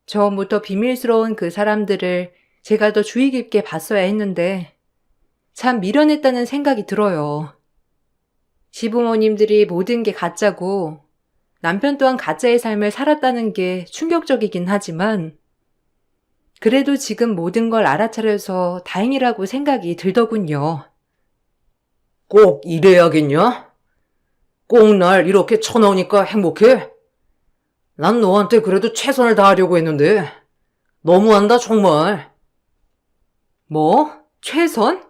Speaker 1: 처음부터 비밀스러운 그 사람들을 제가 더 주의 깊게 봤어야 했는데 참 미련했다는 생각이 들어요. 시부모님들이 모든 게 가짜고 남편 또한 가짜의 삶을 살았다는 게 충격적이긴 하지만 그래도 지금 모든 걸 알아차려서 다행이라고 생각이 들더군요.
Speaker 2: 꼭 이래야겠냐? 꼭 날 이렇게 쳐넣으니까 행복해? 난 너한테 그래도 최선을 다하려고 했는데 너무한다 정말.
Speaker 1: 뭐? 최선?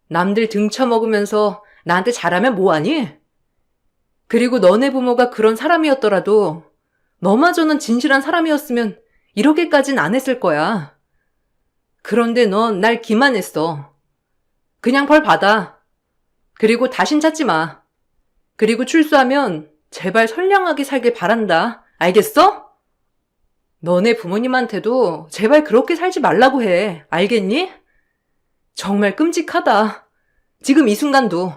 Speaker 1: 남들 등쳐먹으면서 나한테 잘하면 뭐하니? 그리고 너네 부모가 그런 사람이었더라도 너마저는 진실한 사람이었으면 이렇게까진 안 했을 거야. 그런데 넌 날 기만했어. 그냥 벌 받아. 그리고 다신 찾지 마. 그리고 출소하면 제발 선량하게 살길 바란다. 알겠어? 너네 부모님한테도 제발 그렇게 살지 말라고 해. 알겠니? 정말 끔찍하다. 지금 이 순간도.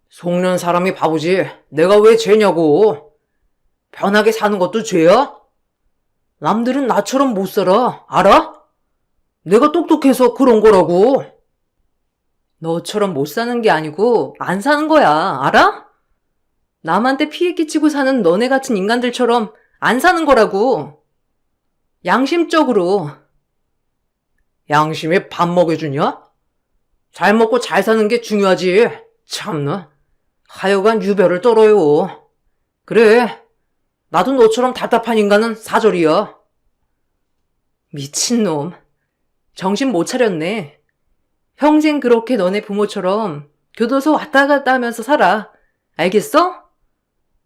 Speaker 2: 속는 사람이 바보지. 내가 왜 죄냐고. 편하게 사는 것도 죄야? 남들은 나처럼 못 살아. 알아? 내가 똑똑해서 그런 거라고.
Speaker 1: 너처럼 못 사는 게 아니고 안 사는 거야. 알아? 남한테 피해 끼치고 사는 너네 같은 인간들처럼 안 사는 거라고. 양심적으로.
Speaker 2: 양심에 밥 먹여주냐? 잘 먹고 잘 사는 게 중요하지. 참나. 하여간 유별을 떨어요. 그래. 나도 너처럼 답답한 인간은 사절이야.
Speaker 1: 미친놈. 정신 못 차렸네. 평생 그렇게 너네 부모처럼 교도소 왔다 갔다 하면서 살아. 알겠어?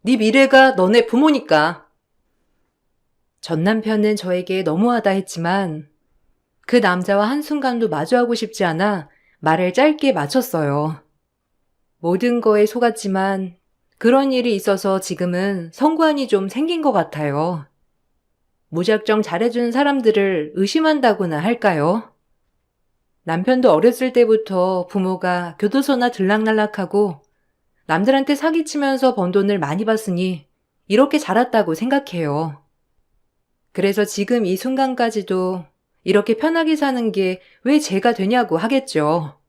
Speaker 1: 네 미래가 너네 부모니까. 전 남편은 저에게 너무하다 했지만 그 남자와 한순간도 마주하고 싶지 않아 말을 짧게 마쳤어요. 모든 거에 속았지만 그런 일이 있어서 지금은 성관이 좀 생긴 것 같아요. 무작정 잘해주는 사람들을 의심한다고나 할까요? 남편도 어렸을 때부터 부모가 교도소나 들락날락하고 남들한테 사기치면서 번 돈을 많이 받으니 이렇게 자랐다고 생각해요. 그래서 지금 이 순간까지도 이렇게 편하게 사는 게 왜 제가 되냐고 하겠죠.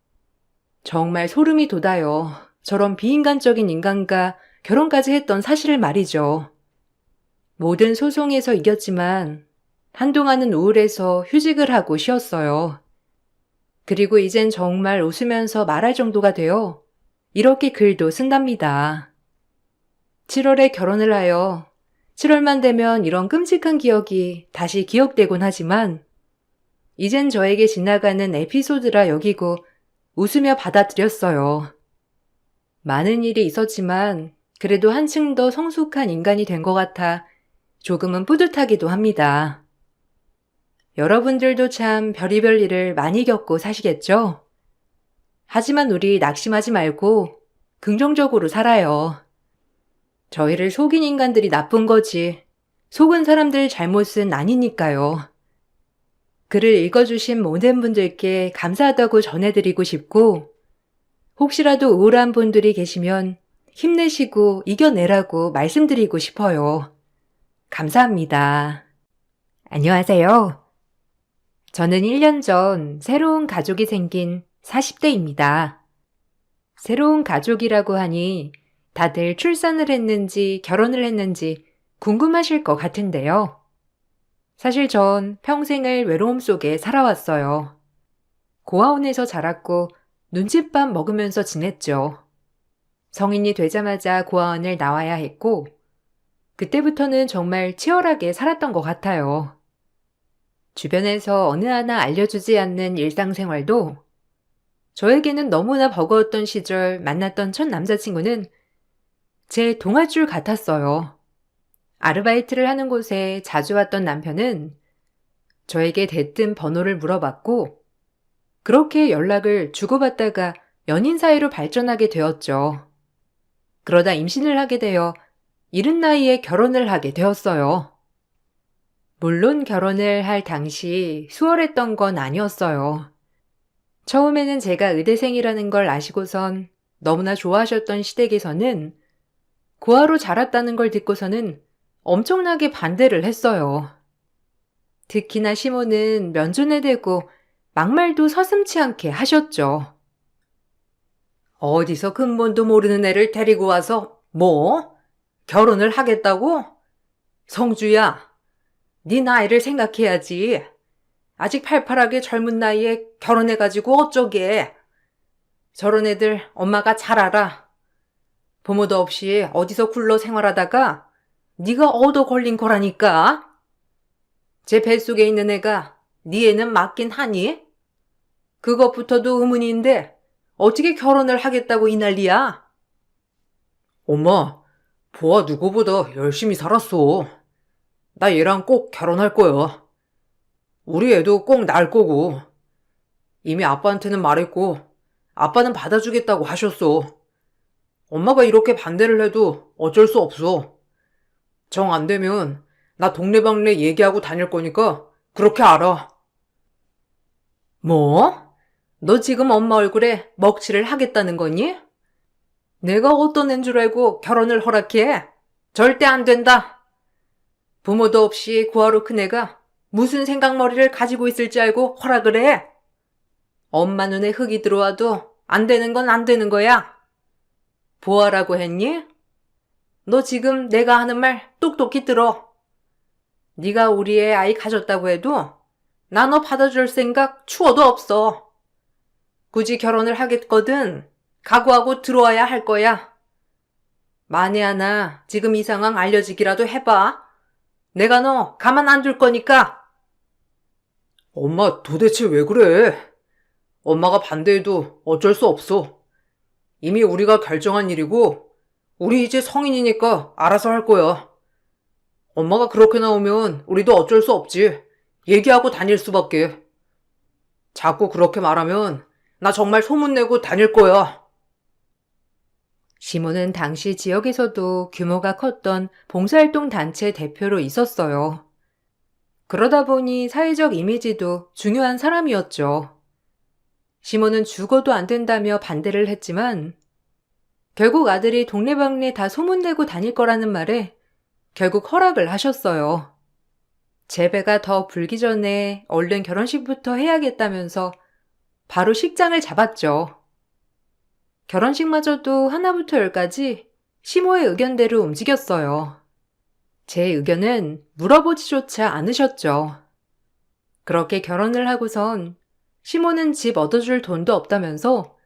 Speaker 1: 정말 소름이 돋아요. 저런 비인간적인 인간과 결혼까지 했던 사실을 말이죠. 모든 소송에서 이겼지만 한동안은 우울해서 휴직을 하고 쉬었어요. 그리고 이젠 정말 웃으면서 말할 정도가 되어 이렇게 글도 쓴답니다. 7월에 결혼을 하여 7월만 되면 이런 끔찍한 기억이 다시 기억되곤 하지만 이젠 저에게 지나가는 에피소드라 여기고 웃으며 받아들였어요. 많은 일이 있었지만 그래도 한층 더 성숙한 인간이 된 것 같아 조금은 뿌듯하기도 합니다. 여러분들도 참 별의별 일을 많이 겪고 사시겠죠? 하지만 우리 낙심하지 말고 긍정적으로 살아요. 저희를 속인 인간들이 나쁜 거지 속은 사람들 잘못은 아니니까요. 글을 읽어주신 모든 분들께 감사하다고 전해드리고 싶고 혹시라도 우울한 분들이 계시면 힘내시고 이겨내라고 말씀드리고 싶어요. 감사합니다. 안녕하세요. 저는 1년 전 새로운 가족이 생긴 40대입니다. 새로운 가족이라고 하니 다들 출산을 했는지 결혼을 했는지 궁금하실 것 같은데요. 사실 전 평생을 외로움 속에 살아왔어요. 고아원에서 자랐고 눈칫밥 먹으면서 지냈죠. 성인이 되자마자 고아원을 나와야 했고 그때부터는 정말 치열하게 살았던 것 같아요. 주변에서 어느 하나 알려주지 않는 일상생활도 저에게는 너무나 버거웠던 시절 만났던 첫 남자친구는 제 동아줄 같았어요. 아르바이트를 하는 곳에 자주 왔던 남편은 저에게 대뜸 번호를 물어봤고 그렇게 연락을 주고받다가 연인 사이로 발전하게 되었죠. 그러다 임신을 하게 되어 이른 나이에 결혼을 하게 되었어요. 물론 결혼을 할 당시 수월했던 건 아니었어요. 처음에는 제가 의대생이라는 걸 아시고선 너무나 좋아하셨던 시댁에서는 고아로 자랐다는 걸 듣고서는 엄청나게 반대를 했어요. 특히나 시모는 면전에 대고 막말도 서슴치 않게 하셨죠. 어디서 근본도 모르는 애를 데리고 와서 뭐? 결혼을 하겠다고? 성주야, 네 나이를 생각해야지. 아직 팔팔하게 젊은 나이에 결혼해가지고 어쩌게. 저런 애들 엄마가 잘 알아. 부모도 없이 어디서 굴러 생활하다가 네가 얻어 걸린 거라니까. 제 뱃속에 있는 애가 네 애는 맞긴 하니? 그것부터도 의문인데 어떻게 결혼을 하겠다고 이 난리야?
Speaker 2: 엄마, 보아 누구보다 열심히 살았어. 나 얘랑 꼭 결혼할 거야. 우리 애도 꼭 낳을 거고. 이미 아빠한테는 말했고, 아빠는 받아주겠다고 하셨어. 엄마가 이렇게 반대를 해도 어쩔 수 없어. 정 안 되면 나 동네방네 얘기하고 다닐 거니까 그렇게 알아.
Speaker 1: 뭐? 너 지금 엄마 얼굴에 먹칠을 하겠다는 거니? 내가 어떤 앤 줄 알고 결혼을 허락해? 절대 안 된다. 부모도 없이 구하로 큰 애가 무슨 생각머리를 가지고 있을지 알고 허락을 해? 엄마 눈에 흙이 들어와도 안 되는 건 안 되는 거야. 보아라고 했니? 너 지금 내가 하는 말 똑똑히 들어. 네가 우리 애 아이 가졌다고 해도 나 너 받아줄 생각 추워도 없어. 굳이 결혼을 하겠거든 각오하고 들어와야 할 거야. 만에 하나 지금 이 상황 알려지기라도 해봐. 내가 너 가만 안 둘 거니까.
Speaker 2: 엄마 도대체 왜 그래? 엄마가 반대해도 어쩔 수 없어. 이미 우리가 결정한 일이고, 우리 이제 성인이니까 알아서 할 거야. 엄마가 그렇게 나오면 우리도 어쩔 수 없지. 얘기하고 다닐 수밖에. 자꾸 그렇게 말하면 나 정말 소문내고 다닐 거야.
Speaker 1: 시몬은 당시 지역에서도 규모가 컸던 봉사활동 단체 대표로 있었어요. 그러다 보니 사회적 이미지도 중요한 사람이었죠. 시몬은 죽어도 안 된다며 반대를 했지만 결국 아들이 동네방네 다 소문내고 다닐 거라는 말에 결국 허락을 하셨어요. 재배가 더 불기 전에 얼른 결혼식부터 해야겠다면서 바로 식장을 잡았죠. 결혼식마저도 하나부터 열까지 시모의 의견대로 움직였어요. 제 의견은 물어보지조차 않으셨죠. 그렇게 결혼을 하고선 시모는 집 얻어줄 돈도 없다면서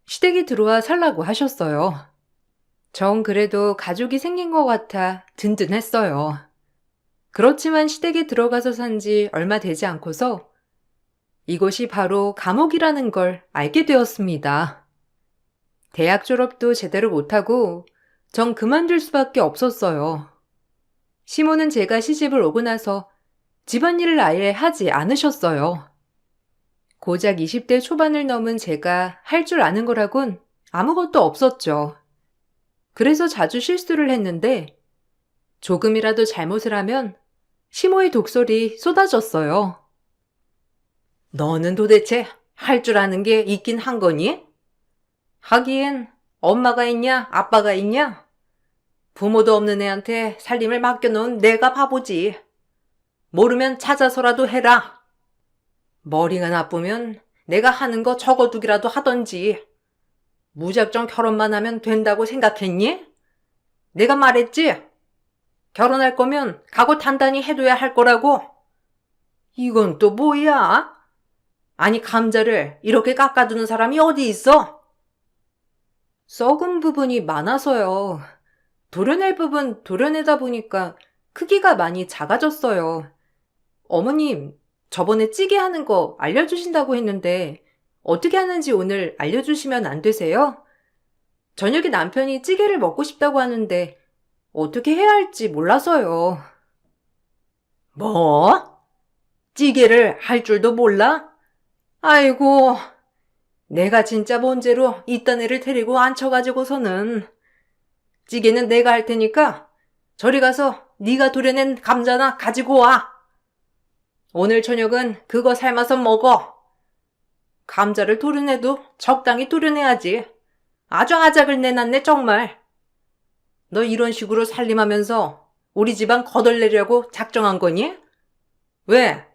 Speaker 1: 시댁이 들어와 살라고 하셨어요. 전 그래도 가족이 생긴 것 같아 든든했어요. 그렇지만 시댁에 들어가서 산 지 얼마 되지 않고서 이곳이 바로 감옥이라는 걸 알게 되었습니다. 대학 졸업도 제대로 못하고 전 그만둘 수밖에 없었어요. 시모는 제가 시집을 오고 나서 집안일을 아예 하지 않으셨어요. 고작 20대 초반을 넘은 제가 할 줄 아는 거라곤 아무것도 없었죠. 그래서 자주 실수를 했는데 조금이라도 잘못을 하면 시모의 독설이 쏟아졌어요. 너는 도대체 할 줄 아는 게 있긴 한 거니? 하기엔 엄마가 있냐 아빠가 있냐? 부모도 없는 애한테 살림을 맡겨놓은 내가 바보지. 모르면 찾아서라도 해라. 머리가 나쁘면 내가 하는 거 적어두기라도 하던지. 무작정 결혼만 하면 된다고 생각했니? 내가 말했지? 결혼할 거면 각오 단단히 해둬야 할 거라고. 이건 또 뭐야? 아니 감자를 이렇게 깎아두는 사람이 어디 있어? 썩은 부분이 많아서요. 도려낼 부분 도려내다 보니까 크기가 많이 작아졌어요. 어머님, 저번에 찌개 하는 거 알려주신다고 했는데 어떻게 하는지 오늘 알려주시면 안 되세요? 저녁에 남편이 찌개를 먹고 싶다고 하는데 어떻게 해야 할지 몰라서요. 뭐? 찌개를 할 줄도 몰라? 아이고, 내가 진짜 뭔죄로 이딴 애를 데리고 앉혀가지고서는. 찌개는 내가 할 테니까 저리 가서 네가 도려낸 감자나 가지고 와. 오늘 저녁은 그거 삶아서 먹어. 감자를 도려내도 적당히 도려내야지. 아주 아작을 내놨네 정말. 너 이런 식으로 살림하면서 우리 집안 거덜내려고 작정한 거니? 왜?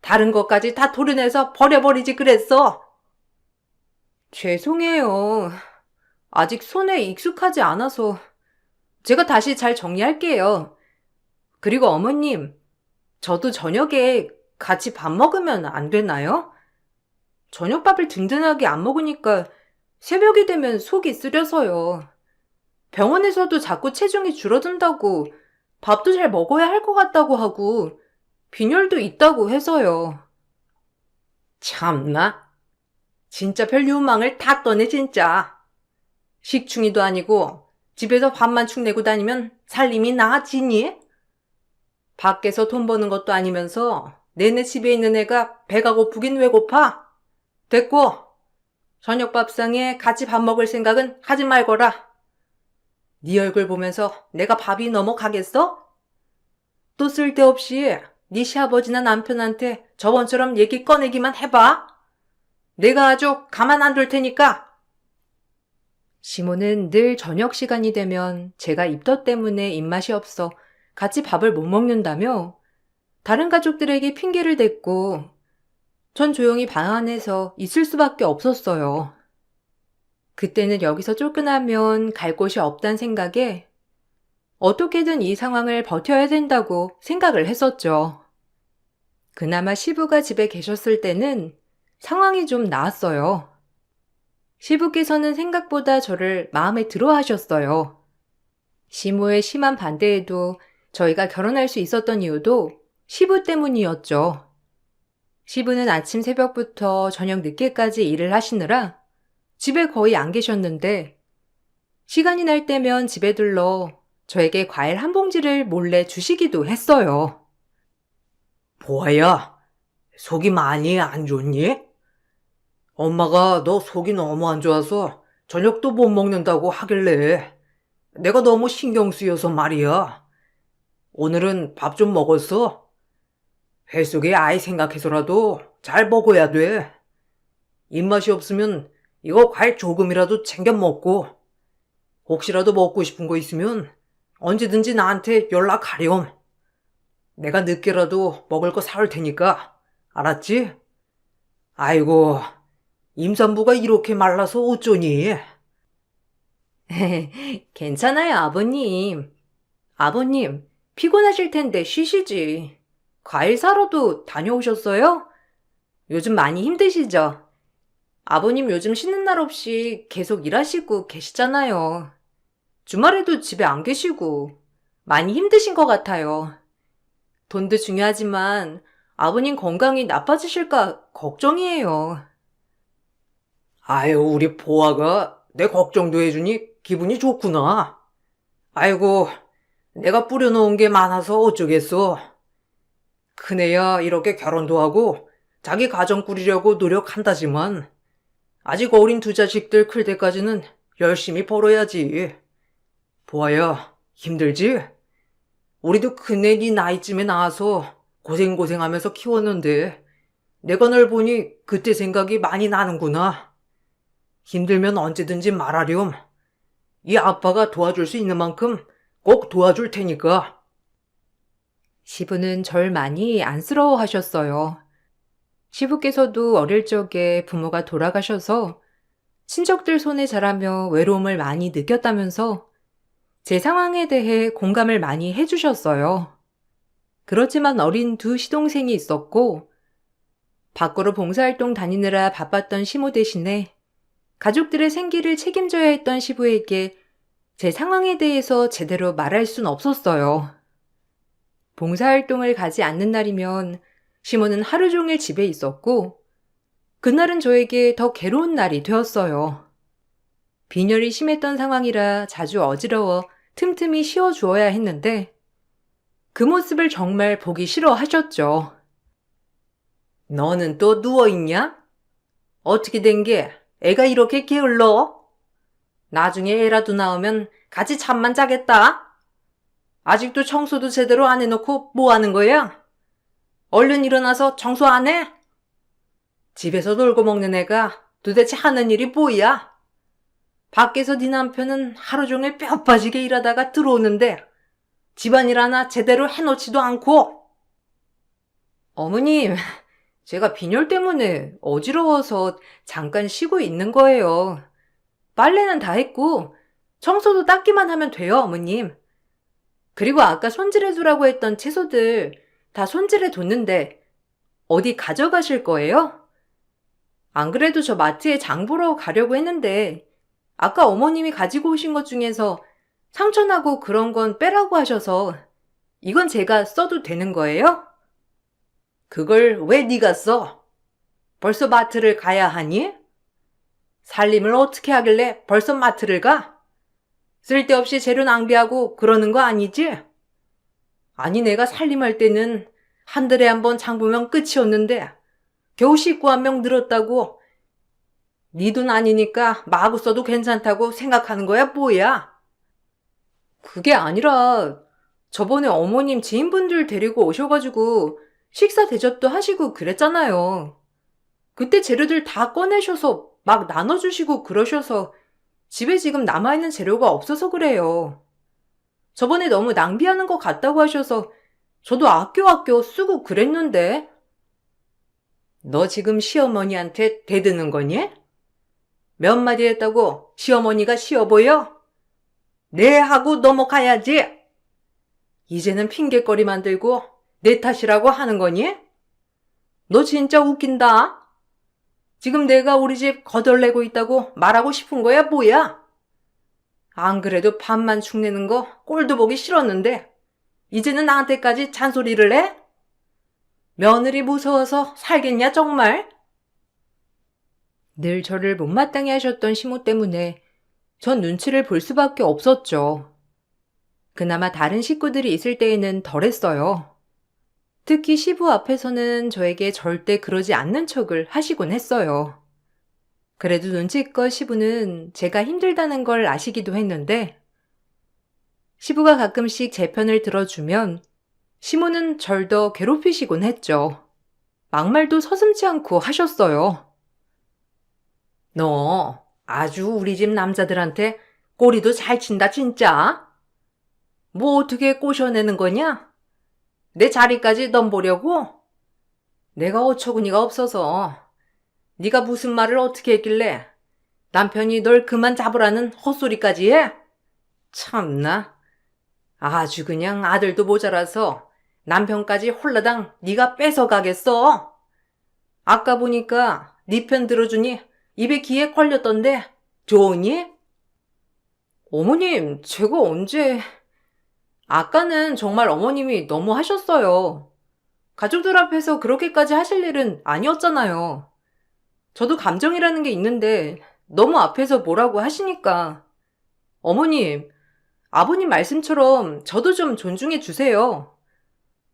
Speaker 1: 다른 것까지 다 토르내서 버려버리지 그랬어. 죄송해요. 아직 손에 익숙하지 않아서 제가 다시 잘 정리할게요. 그리고 어머님, 저도 저녁에 같이 밥 먹으면 안 되나요? 저녁밥을 든든하게 안 먹으니까 새벽이 되면 속이 쓰려서요. 병원에서도 자꾸 체중이 줄어든다고 밥도 잘 먹어야 할 것 같다고 하고 빈혈도 있다고 해서요. 참나. 진짜 별 유망을 다 떠네 진짜. 식충이도 아니고 집에서 밥만 축내고 다니면 살림이 나아지니? 밖에서 돈 버는 것도 아니면서 내내 집에 있는 애가 배가 고프긴 왜 고파? 됐고, 저녁밥상에 같이 밥 먹을 생각은 하지 말거라. 네 얼굴 보면서 내가 밥이 넘어가겠어? 또 쓸데없이 네 시아버지나 남편한테 저번처럼 얘기 꺼내기만 해봐. 내가 아주 가만 안 둘 테니까. 시모는 늘 저녁 시간이 되면 제가 입덧 때문에 입맛이 없어 같이 밥을 못 먹는다며 다른 가족들에게 핑계를 댔고 전 조용히 방 안에서 있을 수밖에 없었어요. 그때는 여기서 쫓겨나면 갈 곳이 없단 생각에 어떻게든 이 상황을 버텨야 된다고 생각을 했었죠. 그나마 시부가 집에 계셨을 때는 상황이 좀 나았어요. 시부께서는 생각보다 저를 마음에 들어 하셨어요. 시모의 심한 반대에도 저희가 결혼할 수 있었던 이유도 시부 때문이었죠. 시부는 아침 새벽부터 저녁 늦게까지 일을 하시느라 집에 거의 안 계셨는데 시간이 날 때면 집에 들러 저에게 과일 한 봉지를 몰래 주시기도 했어요.
Speaker 2: 보아야, 속이 많이 안 좋니? 엄마가 너 속이 너무 안 좋아서 저녁도 못 먹는다고 하길래 내가 너무 신경 쓰여서 말이야. 오늘은 밥 좀 먹었어? 뱃속에 아이 생각해서라도 잘 먹어야 돼. 입맛이 없으면 이거 과일 조금이라도 챙겨 먹고 혹시라도 먹고 싶은 거 있으면 언제든지 나한테 연락하렴. 내가 늦게라도 먹을 거 사올 테니까. 알았지? 아이고, 임산부가 이렇게 말라서 어쩌니?
Speaker 1: 괜찮아요, 아버님. 아버님, 피곤하실 텐데 쉬시지. 과일 사러도 다녀오셨어요? 요즘 많이 힘드시죠? 아버님 요즘 쉬는 날 없이 계속 일하시고 계시잖아요. 주말에도 집에 안 계시고 많이 힘드신 것 같아요. 돈도 중요하지만 아버님 건강이 나빠지실까 걱정이에요.
Speaker 2: 아유, 우리 보아가 내 걱정도 해주니 기분이 좋구나. 아이고, 내가 뿌려놓은 게 많아서 어쩌겠어. 큰애야 이렇게 결혼도 하고 자기 가정 꾸리려고 노력한다지만 아직 어린 두 자식들 클 때까지는 열심히 벌어야지. 보아야, 힘들지? 우리도 큰애 네 나이쯤에 나와서 고생하면서 키웠는데 내가 널 보니 그때 생각이 많이 나는구나. 힘들면 언제든지 말하렴. 이 아빠가 도와줄 수 있는 만큼 꼭 도와줄 테니까.
Speaker 1: 시부는 절 많이 안쓰러워 하셨어요. 시부께서도 어릴 적에 부모가 돌아가셔서 친척들 손에 자라며 외로움을 많이 느꼈다면서 제 상황에 대해 공감을 많이 해주셨어요. 그렇지만 어린 두 시동생이 있었고 밖으로 봉사활동 다니느라 바빴던 시모 대신에 가족들의 생계를 책임져야 했던 시부에게 제 상황에 대해서 제대로 말할 순 없었어요. 봉사활동을 가지 않는 날이면 시모는 하루 종일 집에 있었고 그날은 저에게 더 괴로운 날이 되었어요. 빈혈이 심했던 상황이라 자주 어지러워 틈틈이 쉬어주어야 했는데 그 모습을 정말 보기 싫어하셨죠.
Speaker 2: 너는 또 누워있냐? 어떻게 된 게 애가 이렇게 게을러? 나중에 애라도 나오면 같이 잠만 자겠다. 아직도 청소도 제대로 안 해놓고 뭐 하는 거야? 얼른 일어나서 청소 안 해? 집에서 놀고 먹는 애가 도대체 하는 일이 뭐야? 밖에서 네 남편은 하루 종일 뼈 빠지게 일하다가 들어오는데 집안일 하나 제대로 해놓지도 않고.
Speaker 1: 어머님, 제가 빈혈 때문에 어지러워서 잠깐 쉬고 있는 거예요. 빨래는 다 했고 청소도 닦기만 하면 돼요, 어머님. 그리고 아까 손질해두라고 했던 채소들 다 손질해뒀는데 어디 가져가실 거예요? 안 그래도 저 마트에 장 보러 가려고 했는데 아까 어머님이 가지고 오신 것 중에서 상처나고 그런 건 빼라고 하셔서 이건 제가 써도 되는 거예요? 그걸 왜 네가 써? 벌써 마트를 가야 하니? 살림을 어떻게 하길래 벌써 마트를 가? 쓸데없이 재료 낭비하고 그러는 거 아니지? 아니 내가 살림할 때는 한 달에 한 번 장 보면 끝이었는데 겨우 식구 한 명 늘었다고 네 돈 아니니까 마구 써도 괜찮다고 생각하는 거야 뭐야? 그게 아니라 저번에 어머님 지인분들 데리고 오셔가지고 식사 대접도 하시고 그랬잖아요. 그때 재료들 다 꺼내셔서 막 나눠주시고 그러셔서 집에 지금 남아있는 재료가 없어서 그래요. 저번에 너무 낭비하는 것 같다고 하셔서 저도 아껴 쓰고 그랬는데. 너 지금 시어머니한테 대드는 거니? 몇 마디 했다고 시어머니가 쉬워 보여? 네 하고 넘어가야지. 이제는 핑계거리 만들고 내 탓이라고 하는 거니? 너 진짜 웃긴다. 지금 내가 우리 집 거덜내고 있다고 말하고 싶은 거야 뭐야? 안 그래도 밥만 축내는 거 꼴도 보기 싫었는데 이제는 나한테까지 잔소리를 해? 며느리 무서워서 살겠냐 정말? 늘 저를 못마땅해 하셨던 시모 때문에 전 눈치를 볼 수밖에 없었죠. 그나마 다른 식구들이 있을 때에는 덜했어요. 특히 시부 앞에서는 저에게 절대 그러지 않는 척을 하시곤 했어요. 그래도 눈치껏 시부는 제가 힘들다는 걸 아시기도 했는데 시부가 가끔씩 제 편을 들어주면 시모는 절 더 괴롭히시곤 했죠. 막말도 서슴지 않고 하셨어요. 너 아주 우리 집 남자들한테 꼬리도 잘 친다 진짜. 뭐 어떻게 꼬셔내는 거냐? 내 자리까지 넘보려고? 내가 어처구니가 없어서 네가 무슨 말을 어떻게 했길래 남편이 널 그만 잡으라는 헛소리까지 해? 참나. 아주 그냥 아들도 모자라서 남편까지 홀라당 네가 뺏어가겠어. 아까 보니까 네 편 들어주니 입에 기에 걸렸던데 좋으니? 어머님, 제가 언제... 아까는 정말 어머님이 너무 하셨어요. 가족들 앞에서 그렇게까지 하실 일은 아니었잖아요. 저도 감정이라는 게 있는데 너무 앞에서 뭐라고 하시니까. 어머님, 아버님 말씀처럼 저도 좀 존중해 주세요.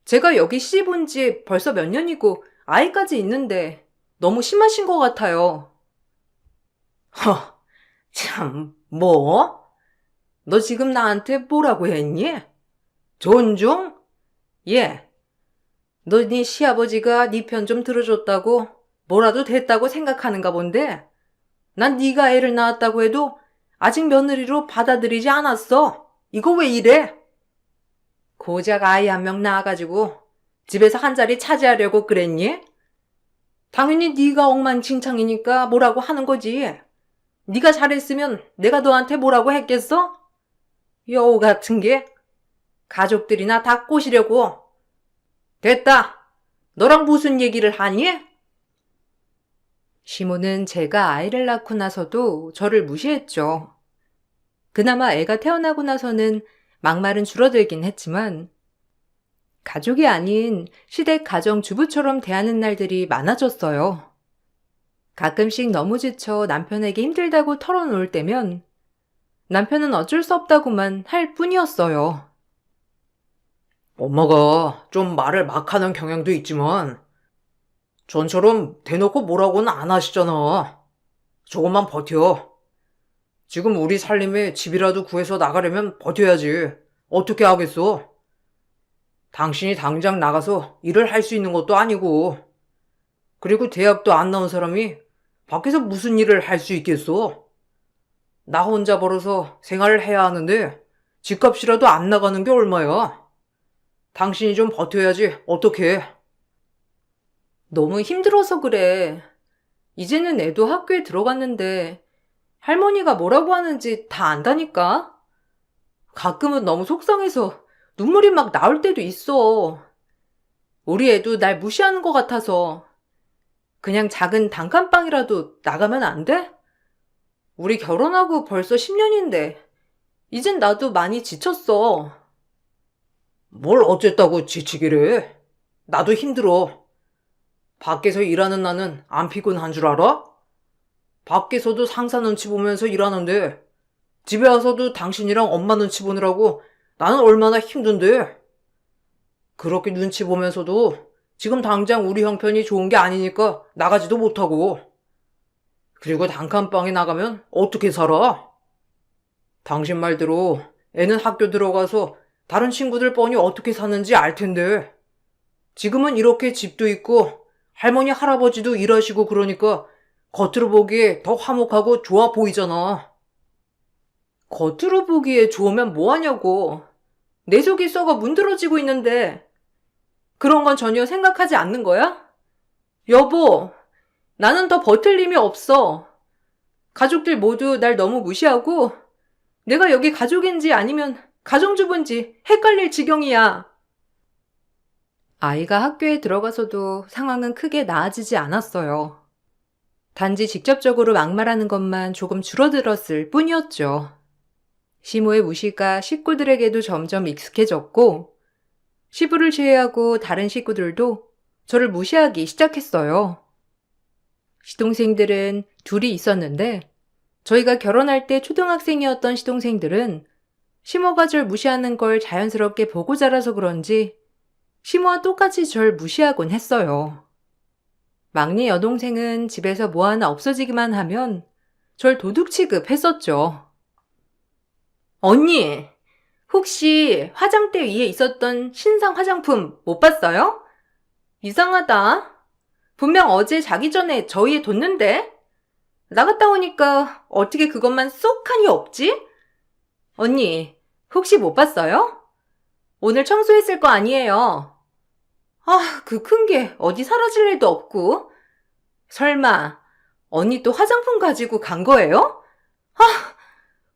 Speaker 1: 제가 여기 시집 온 지 벌써 몇 년이고 아이까지 있는데 너무 심하신 것 같아요. 참, 뭐? 너 지금 나한테 뭐라고 했니? 존중? 예. 너 네 시아버지가 네 편 좀 들어줬다고 뭐라도 됐다고 생각하는가 본데 난 네가 애를 낳았다고 해도 아직 며느리로 받아들이지 않았어. 이거 왜 이래? 고작 아이 한 명 낳아가지고 집에서 한 자리 차지하려고 그랬니? 당연히 네가 엉망진창이니까 뭐라고 하는 거지. 네가 잘했으면 내가 너한테 뭐라고 했겠어? 여우 같은 게 가족들이나 다 꼬시려고. 됐다. 너랑 무슨 얘기를 하니? 시모는 제가 아이를 낳고 나서도 저를 무시했죠. 그나마 애가 태어나고 나서는 막말은 줄어들긴 했지만 가족이 아닌 시댁 가정주부처럼 대하는 날들이 많아졌어요. 가끔씩 너무 지쳐 남편에게 힘들다고 털어놓을 때면 남편은 어쩔 수 없다고만 할 뿐이었어요.
Speaker 2: 엄마가 좀 말을 막 하는 경향도 있지만 전처럼 대놓고 뭐라고는 안 하시잖아. 조금만 버텨. 지금 우리 살림에 집이라도 구해서 나가려면 버텨야지. 어떻게 하겠어? 당신이 당장 나가서 일을 할 수 있는 것도 아니고. 그리고 대학도 안 나온 사람이 밖에서 무슨 일을 할 수 있겠어? 나 혼자 벌어서 생활을 해야 하는데 집값이라도 안 나가는 게 얼마야? 당신이 좀 버텨야지 어떡해.
Speaker 1: 너무 힘들어서 그래. 이제는 애도 학교에 들어갔는데 할머니가 뭐라고 하는지 다 안다니까? 가끔은 너무 속상해서 눈물이 막 나올 때도 있어. 우리 애도 날 무시하는 것 같아서 그냥 작은 단칸방이라도 나가면 안 돼? 우리 결혼하고 벌써 10년인데 이젠 나도 많이 지쳤어.
Speaker 2: 뭘 어쨌다고 지치기래? 나도 힘들어. 밖에서 일하는 나는 안 피곤한 줄 알아? 밖에서도 상사 눈치 보면서 일하는데 집에 와서도 당신이랑 엄마 눈치 보느라고 나는 얼마나 힘든데. 그렇게 눈치 보면서도 지금 당장 우리 형편이 좋은 게 아니니까 나가지도 못하고. 그리고 단칸방에 나가면 어떻게 살아? 당신 말대로 애는 학교 들어가서 다른 친구들 뻔히 어떻게 사는지 알 텐데. 지금은 이렇게 집도 있고 할머니 할아버지도 일하시고 그러니까 겉으로 보기에 더 화목하고 좋아 보이잖아.
Speaker 1: 겉으로 보기에 좋으면 뭐하냐고. 내 속이 썩어 문드러지고 있는데 그런 건 전혀 생각하지 않는 거야? 여보, 나는 더 버틸 힘이 없어. 가족들 모두 날 너무 무시하고 내가 여기 가족인지 아니면 가정주부인지 헷갈릴 지경이야. 아이가 학교에 들어가서도 상황은 크게 나아지지 않았어요. 단지 직접적으로 막말하는 것만 조금 줄어들었을 뿐이었죠. 시모의 무시가 식구들에게도 점점 익숙해졌고 시부를 제외하고 다른 식구들도 저를 무시하기 시작했어요. 시동생들은 둘이 있었는데 저희가 결혼할 때 초등학생이었던 시동생들은 시모가 절 무시하는 걸 자연스럽게 보고 자라서 그런지 시모와 똑같이 절 무시하곤 했어요. 막내 여동생은 집에서 뭐 하나 없어지기만 하면 절 도둑 취급했었죠. 언니, 혹시 화장대 위에 있었던 신상 화장품 못 봤어요? 이상하다. 분명 어제 자기 전에 저희에 뒀는데? 나갔다 오니까 어떻게 그것만 쏙하니 없지? 언니, 혹시 못 봤어요? 오늘 청소했을 거 아니에요. 아, 그 큰 게 어디 사라질 일도 없고. 설마 언니 또 화장품 가지고 간 거예요? 아,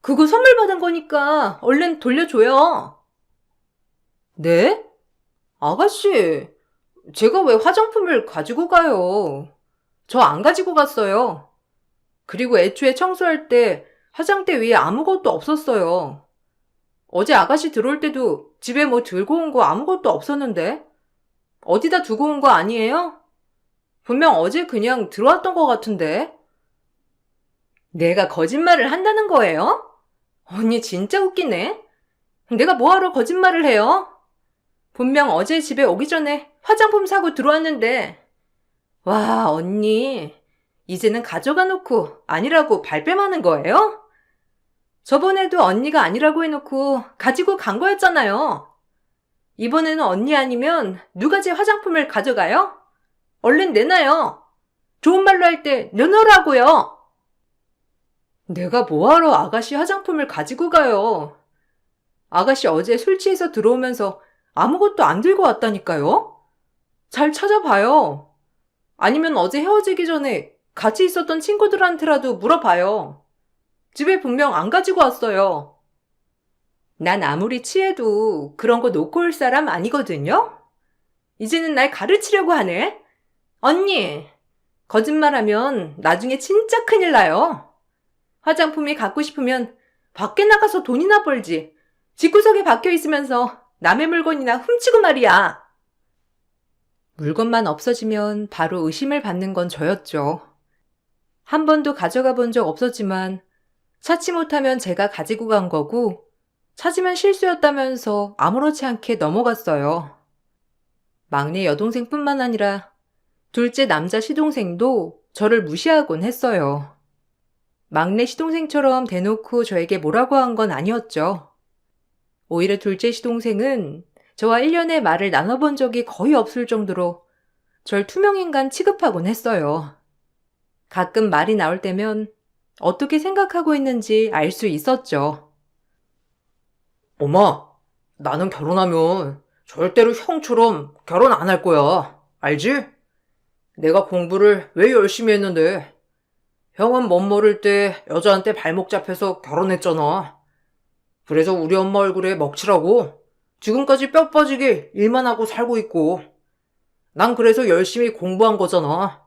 Speaker 1: 그거 선물 받은 거니까 얼른 돌려줘요. 네? 아가씨, 제가 왜 화장품을 가지고 가요? 저 안 가지고 갔어요. 그리고 애초에 청소할 때 화장대 위에 아무것도 없었어요. 어제 아가씨 들어올 때도 집에 뭐 들고 온 거 아무것도 없었는데? 어디다 두고 온 거 아니에요? 분명 어제 그냥 들어왔던 것 같은데? 내가 거짓말을 한다는 거예요? 언니 진짜 웃기네. 내가 뭐하러 거짓말을 해요? 분명 어제 집에 오기 전에 화장품 사고 들어왔는데. 와, 언니. 이제는 가져가 놓고 아니라고 발뺌하는 거예요? 저번에도 언니가 아니라고 해놓고 가지고 간 거였잖아요. 이번에는 언니 아니면 누가 제 화장품을 가져가요? 얼른 내놔요. 좋은 말로 할 때 내놓으라고요. 내가 뭐하러 아가씨 화장품을 가지고 가요. 아가씨 어제 술 취해서 들어오면서 아무것도 안 들고 왔다니까요. 잘 찾아봐요. 아니면 어제 헤어지기 전에 같이 있었던 친구들한테라도 물어봐요. 집에 분명 안 가지고 왔어요. 난 아무리 취해도 그런 거 놓고 올 사람 아니거든요? 이제는 날 가르치려고 하네? 언니, 거짓말하면 나중에 진짜 큰일 나요. 화장품이 갖고 싶으면 밖에 나가서 돈이나 벌지. 집구석에 박혀 있으면서 남의 물건이나 훔치고 말이야. 물건만 없어지면 바로 의심을 받는 건 저였죠. 한 번도 가져가 본 적 없었지만 찾지 못하면 제가 가지고 간 거고 찾으면 실수였다면서 아무렇지 않게 넘어갔어요. 막내 여동생뿐만 아니라 둘째 남자 시동생도 저를 무시하곤 했어요. 막내 시동생처럼 대놓고 저에게 뭐라고 한 건 아니었죠. 오히려 둘째 시동생은 저와 1년의 말을 나눠본 적이 거의 없을 정도로 절 투명인간 취급하곤 했어요. 가끔 말이 나올 때면 어떻게 생각하고 있는지 알 수 있었죠.
Speaker 2: 엄마, 나는 결혼하면 절대로 형처럼 결혼 안 할 거야. 알지? 내가 공부를 왜 열심히 했는데? 형은 멋 모를 때 여자한테 발목 잡혀서 결혼했잖아. 그래서 우리 엄마 얼굴에 먹칠하고 지금까지 뼈 빠지게 일만 하고 살고 있고. 난 그래서 열심히 공부한 거잖아.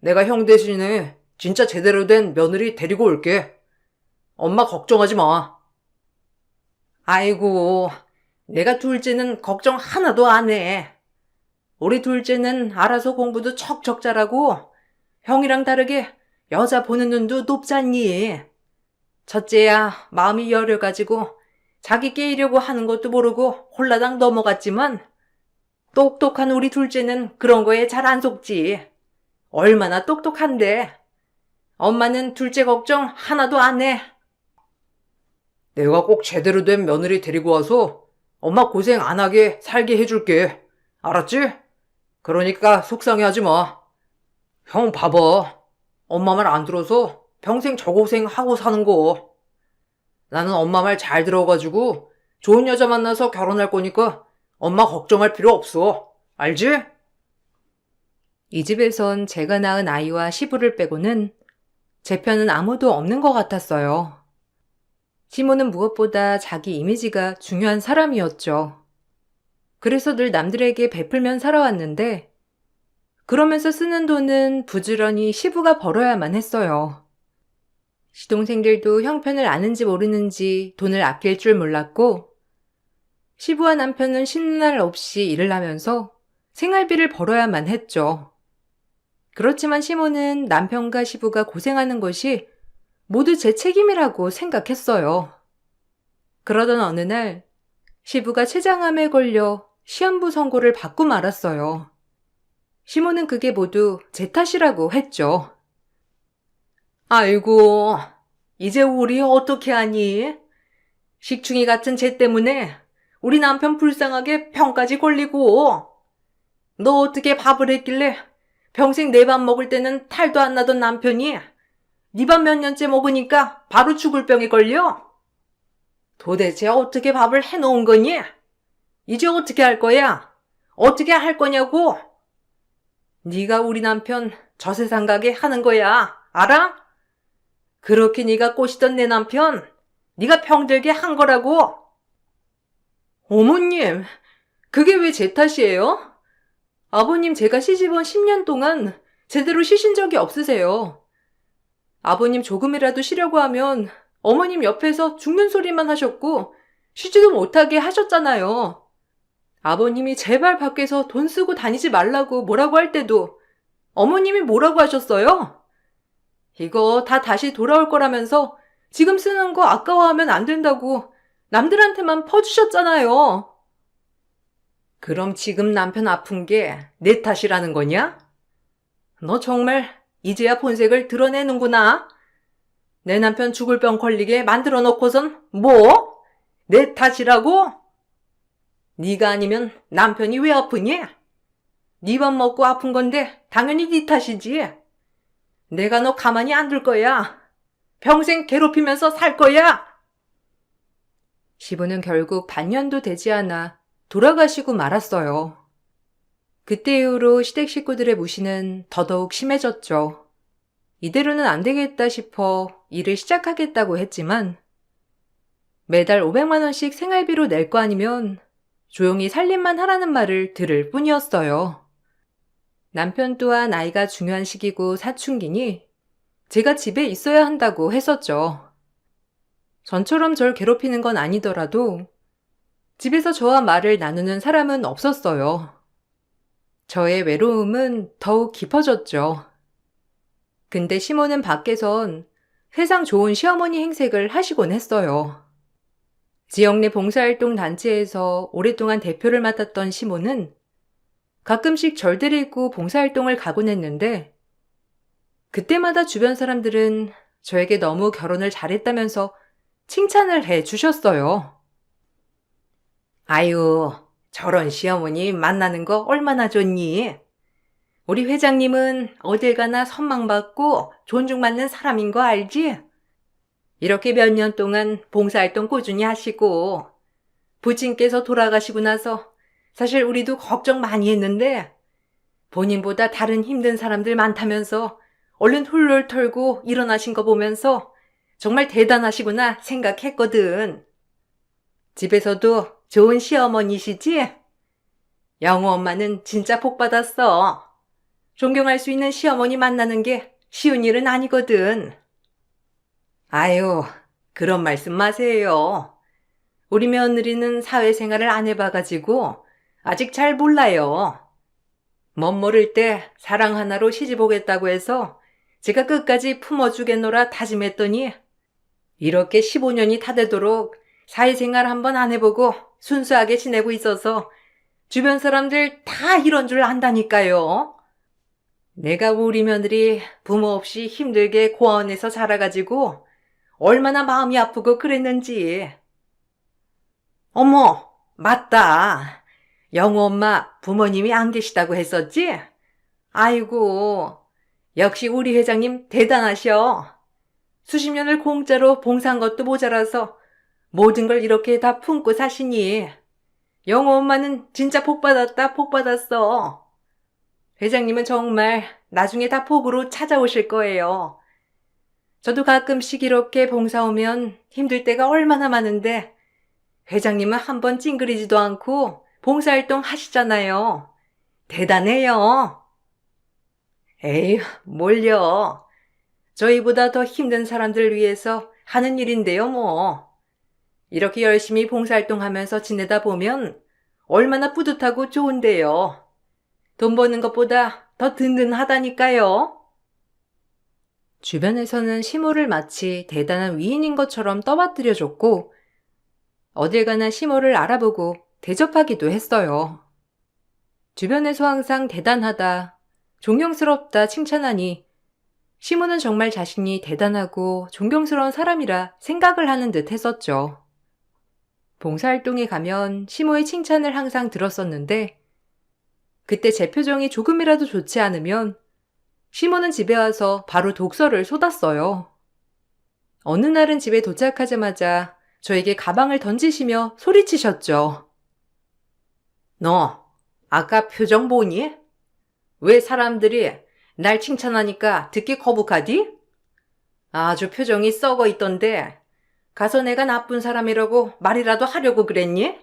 Speaker 2: 내가 형 대신에 진짜 제대로 된 며느리 데리고 올게. 엄마 걱정하지 마.
Speaker 1: 아이고, 내가 둘째는 걱정 하나도 안 해. 우리 둘째는 알아서 공부도 척척 잘하고 형이랑 다르게 여자 보는 눈도 높잖니. 첫째야 마음이 여려가지고 자기 깨이려고 하는 것도 모르고 홀라당 넘어갔지만 똑똑한 우리 둘째는 그런 거에 잘 안 속지. 얼마나 똑똑한데. 엄마는 둘째 걱정 하나도 안 해.
Speaker 2: 내가 꼭 제대로 된 며느리 데리고 와서 엄마 고생 안 하게 살게 해줄게. 알았지? 그러니까 속상해하지 마. 형 봐봐. 엄마 말 안 들어서 평생 저 고생하고 사는 거. 나는 엄마 말 잘 들어가지고 좋은 여자 만나서 결혼할 거니까 엄마 걱정할 필요 없어. 알지?
Speaker 1: 이 집에선 제가 낳은 아이와 시부를 빼고는 제 편은 아무도 없는 것 같았어요. 시모는 무엇보다 자기 이미지가 중요한 사람이었죠. 그래서 늘 남들에게 베풀면 살아왔는데 그러면서 쓰는 돈은 부지런히 시부가 벌어야만 했어요. 시동생들도 형편을 아는지 모르는지 돈을 아낄 줄 몰랐고 시부와 남편은 쉬는 날 없이 일을 하면서 생활비를 벌어야만 했죠. 그렇지만 시모는 남편과 시부가 고생하는 것이 모두 제 책임이라고 생각했어요. 그러던 어느 날 시부가 췌장암에 걸려 시한부 선고를 받고 말았어요. 시모는 그게 모두 제 탓이라고 했죠. 아이고, 이제 우리 어떻게 하니? 식충이 같은 쟤 때문에 우리 남편 불쌍하게 병까지 걸리고. 너 어떻게 밥을 했길래 평생 내 밥 먹을 때는 탈도 안 나던 남편이 네 밥 몇 년째 먹으니까 바로 죽을 병에 걸려? 도대체 어떻게 밥을 해놓은 거니? 이제 어떻게 할 거야? 어떻게 할 거냐고? 네가 우리 남편 저 세상 가게 하는 거야. 알아? 그렇게 네가 꼬시던 내 남편 네가 병들게 한 거라고. 어머님, 그게 왜 제 탓이에요? 아버님 제가 시집 온 10년 동안 제대로 쉬신 적이 없으세요. 아버님 조금이라도 쉬려고 하면 어머님 옆에서 죽는 소리만 하셨고 쉬지도 못하게 하셨잖아요. 아버님이 제발 밖에서 돈 쓰고 다니지 말라고 뭐라고 할 때도 어머님이 뭐라고 하셨어요? 이거 다 다시 돌아올 거라면서 지금 쓰는 거 아까워하면 안 된다고 남들한테만 퍼주셨잖아요. 그럼 지금 남편 아픈 게 내 탓이라는 거냐? 너 정말 이제야 본색을 드러내는구나. 내 남편 죽을 병 걸리게 만들어 놓고선 뭐? 내 탓이라고? 네가 아니면 남편이 왜 아프니? 네 밥 먹고 아픈 건데 당연히 네 탓이지. 내가 너 가만히 안 둘 거야. 평생 괴롭히면서 살 거야. 시부는 결국 반년도 되지 않아 돌아가시고 말았어요. 그때 이후로 시댁 식구들의 무시는 더더욱 심해졌죠. 이대로는 안 되겠다 싶어 일을 시작하겠다고 했지만 매달 500만 원씩 생활비로 낼 거 아니면 조용히 살림만 하라는 말을 들을 뿐이었어요. 남편 또한 아이가 중요한 시기고 사춘기니 제가 집에 있어야 한다고 했었죠. 전처럼 절 괴롭히는 건 아니더라도 집에서 저와 말을 나누는 사람은 없었어요. 저의 외로움은 더욱 깊어졌죠. 근데 시모는 밖에선 세상 좋은 시어머니 행색을 하시곤 했어요. 지역 내 봉사활동 단체에서 오랫동안 대표를 맡았던 시모는 가끔씩 절 데리고 봉사활동을 가곤 했는데 그때마다 주변 사람들은 저에게 너무 결혼을 잘했다면서 칭찬을 해 주셨어요. 아유, 저런 시어머니 만나는 거 얼마나 좋니? 우리 회장님은 어딜 가나 선망받고 존중받는 사람인 거 알지? 이렇게 몇 년 동안 봉사활동 꾸준히 하시고 부친께서 돌아가시고 나서 사실 우리도 걱정 많이 했는데 본인보다 다른 힘든 사람들 많다면서 얼른 훌훌 털고 일어나신 거 보면서 정말 대단하시구나 생각했거든. 집에서도 좋은 시어머니시지? 영우 엄마는 진짜 복 받았어. 존경할 수 있는 시어머니 만나는 게 쉬운 일은 아니거든. 아유, 그런 말씀 마세요. 우리 며느리는 사회생활을 안 해봐가지고 아직 잘 몰라요. 멋모를 때 사랑 하나로 시집 오겠다고 해서 제가 끝까지 품어주겠노라 다짐했더니 이렇게 15년이 다 되도록 사회생활 한번 안 해보고 순수하게 지내고 있어서 주변 사람들 다 이런 줄 안다니까요. 내가 우리 며느리 부모 없이 힘들게 고아원에서 자라가지고 얼마나 마음이 아프고 그랬는지. 어머, 맞다. 영우 엄마 부모님이 안 계시다고 했었지? 아이고, 역시 우리 회장님 대단하셔. 수십 년을 공짜로 봉사한 것도 모자라서 모든 걸 이렇게 다 품고 사시니 영우 엄마는 진짜 복 받았다, 복 받았어. 회장님은 정말 나중에 다 복으로 찾아오실 거예요. 저도 가끔씩 이렇게 봉사 오면 힘들 때가 얼마나 많은데 회장님은 한번 찡그리지도 않고 봉사활동 하시잖아요. 대단해요. 에이, 뭘요. 저희보다 더 힘든 사람들 위해서 하는 일인데요, 뭐. 이렇게 열심히 봉사활동하면서 지내다 보면 얼마나 뿌듯하고 좋은데요. 돈 버는 것보다 더 든든하다니까요. 주변에서는 시모를 마치 대단한 위인인 것처럼 떠받들여줬고 어딜 가나 시모를 알아보고 대접하기도 했어요. 주변에서 항상 대단하다, 존경스럽다 칭찬하니 시모는 정말 자신이 대단하고 존경스러운 사람이라 생각을 하는 듯 했었죠. 봉사활동에 가면 시모의 칭찬을 항상 들었었는데 그때 제 표정이 조금이라도 좋지 않으면 시모는 집에 와서 바로 독서를 쏟았어요. 어느 날은 집에 도착하자마자 저에게 가방을 던지시며 소리치셨죠. 너 아까 표정 보니? 왜 사람들이 날 칭찬하니까 듣기 거북하디? 아주 표정이 썩어 있던데 가서 내가 나쁜 사람이라고 말이라도 하려고 그랬니?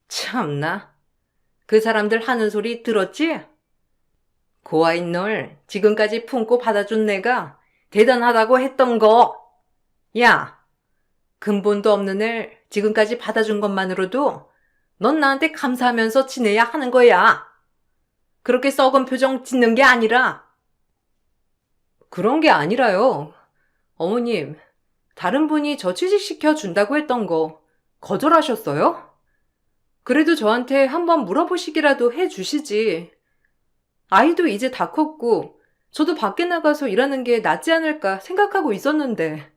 Speaker 1: 참나. 그 사람들 하는 소리 들었지? 고아인 널 지금까지 품고 받아준 내가 대단하다고 했던 거. 야, 근본도 없는 애 지금까지 받아준 것만으로도 넌 나한테 감사하면서 지내야 하는 거야. 그렇게 썩은 표정 짓는 게 아니라. 그런 게 아니라요. 어머님, 다른 분이 저 취직시켜 준다고 했던 거 거절하셨어요? 그래도 저한테 한번 물어보시기라도 해주시지. 아이도 이제 다 컸고 저도 밖에 나가서 일하는 게 낫지 않을까 생각하고 있었는데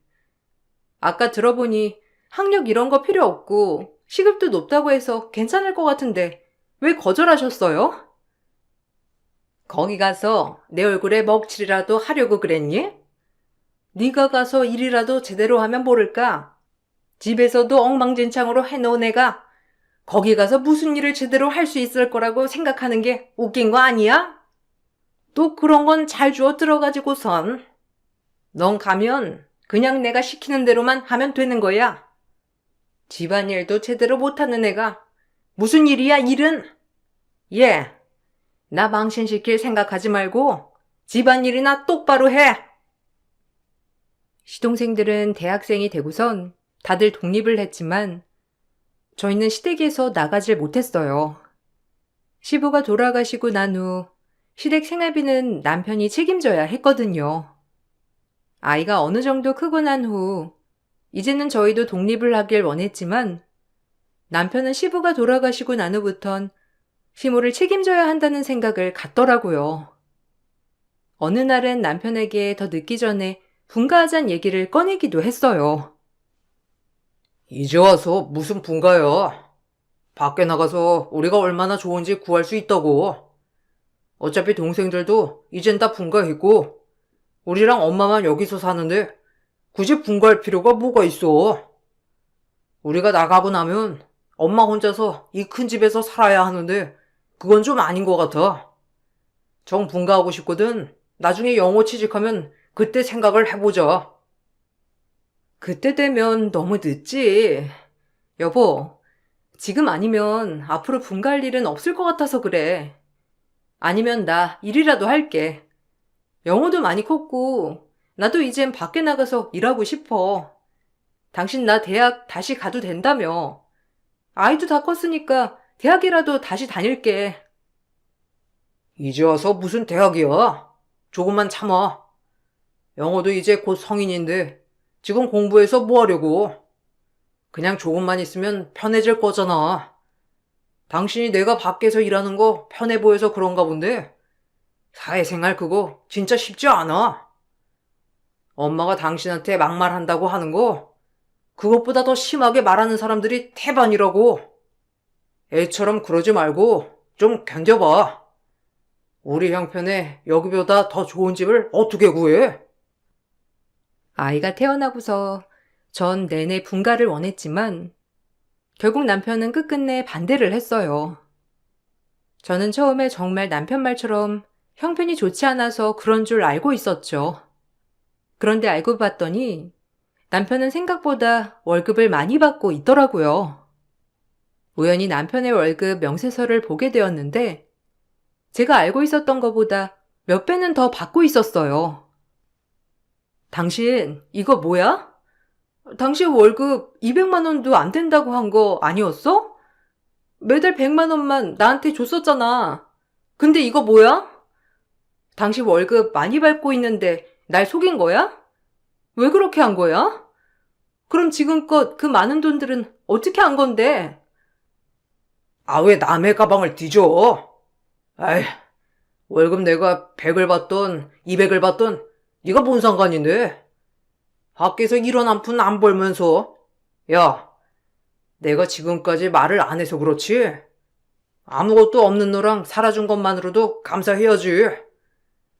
Speaker 1: 아까 들어보니 학력 이런 거 필요 없고 시급도 높다고 해서 괜찮을 것 같은데 왜 거절하셨어요? 거기 가서 내 얼굴에 먹칠이라도 하려고 그랬니? 네가 가서 일이라도 제대로 하면 모를까? 집에서도 엉망진창으로 해놓은 애가 거기 가서 무슨 일을 제대로 할 수 있을 거라고 생각하는 게 웃긴 거 아니야? 또 그런 건 잘 주워 들어가지고선. 넌 가면 그냥 내가 시키는 대로만 하면 되는 거야. 집안일도 제대로 못하는 애가 무슨 일이야, 일은? 예, 나 망신시킬 생각하지 말고 집안일이나 똑바로 해. 시동생들은 대학생이 되고선 다들 독립을 했지만 저희는 시댁에서 나가질 못했어요. 시부가 돌아가시고 난 후 시댁 생활비는 남편이 책임져야 했거든요. 아이가 어느 정도 크고 난 후 이제는 저희도 독립을 하길 원했지만 남편은 시부가 돌아가시고 난 후부턴 시모를 책임져야 한다는 생각을 갖더라고요. 어느 날은 남편에게 더 늦기 전에 분가하자는 얘기를 꺼내기도 했어요.
Speaker 2: 이제 와서 무슨 분가야. 밖에 나가서 우리가 얼마나 좋은지 구할 수 있다고. 어차피 동생들도 이젠 다 분가했고 우리랑 엄마만 여기서 사는데 굳이 분가할 필요가 뭐가 있어. 우리가 나가고 나면 엄마 혼자서 이 큰 집에서 살아야 하는데 그건 좀 아닌 것 같아. 정분가하고 싶거든. 나중에 영어 취직하면 그때 생각을 해보자.
Speaker 1: 그때 되면 너무 늦지. 여보, 지금 아니면 앞으로 분가할 일은 없을 것 같아서 그래. 아니면 나 일이라도 할게. 영어도 많이 컸고, 나도 이젠 밖에 나가서 일하고 싶어. 당신 나 대학 다시 가도 된다며. 아이도 다 컸으니까 대학이라도 다시 다닐게.
Speaker 2: 이제 와서 무슨 대학이야? 조금만 참아. 영어도 이제 곧 성인인데 지금 공부해서 뭐 하려고? 그냥 조금만 있으면 편해질 거잖아. 당신이 내가 밖에서 일하는 거 편해 보여서 그런가 본데 사회생활 그거 진짜 쉽지 않아. 엄마가 당신한테 막말한다고 하는 거 그것보다 더 심하게 말하는 사람들이 태반이라고. 애처럼 그러지 말고 좀 견뎌봐. 우리 형편에 여기보다 더 좋은 집을 어떻게 구해?
Speaker 1: 아이가 태어나고서 전 내내 분가를 원했지만 결국 남편은 끝끝내 반대를 했어요. 저는 처음에 정말 남편 말처럼 형편이 좋지 않아서 그런 줄 알고 있었죠. 그런데 알고 봤더니 남편은 생각보다 월급을 많이 받고 있더라고요. 우연히 남편의 월급 명세서를 보게 되었는데 제가 알고 있었던 것보다 몇 배는 더 받고 있었어요. 당신, 이거 뭐야? 당신 월급 200만 원도 안 된다고 한 거 아니었어? 매달 100만 원만 나한테 줬었잖아. 근데 이거 뭐야? 당신 월급 많이 받고 있는데 날 속인 거야? 왜 그렇게 한 거야? 그럼 지금껏 그 많은 돈들은 어떻게 한 건데?
Speaker 2: 아, 왜 남의 가방을 뒤져? 아이, 월급 내가 100을 받던 200을 받던 네가 뭔 상관인데? 밖에서 이런 한 푼 안 벌면서. 야, 내가 지금까지 말을 안 해서 그렇지. 아무것도 없는 너랑 살아준 것만으로도 감사해야지.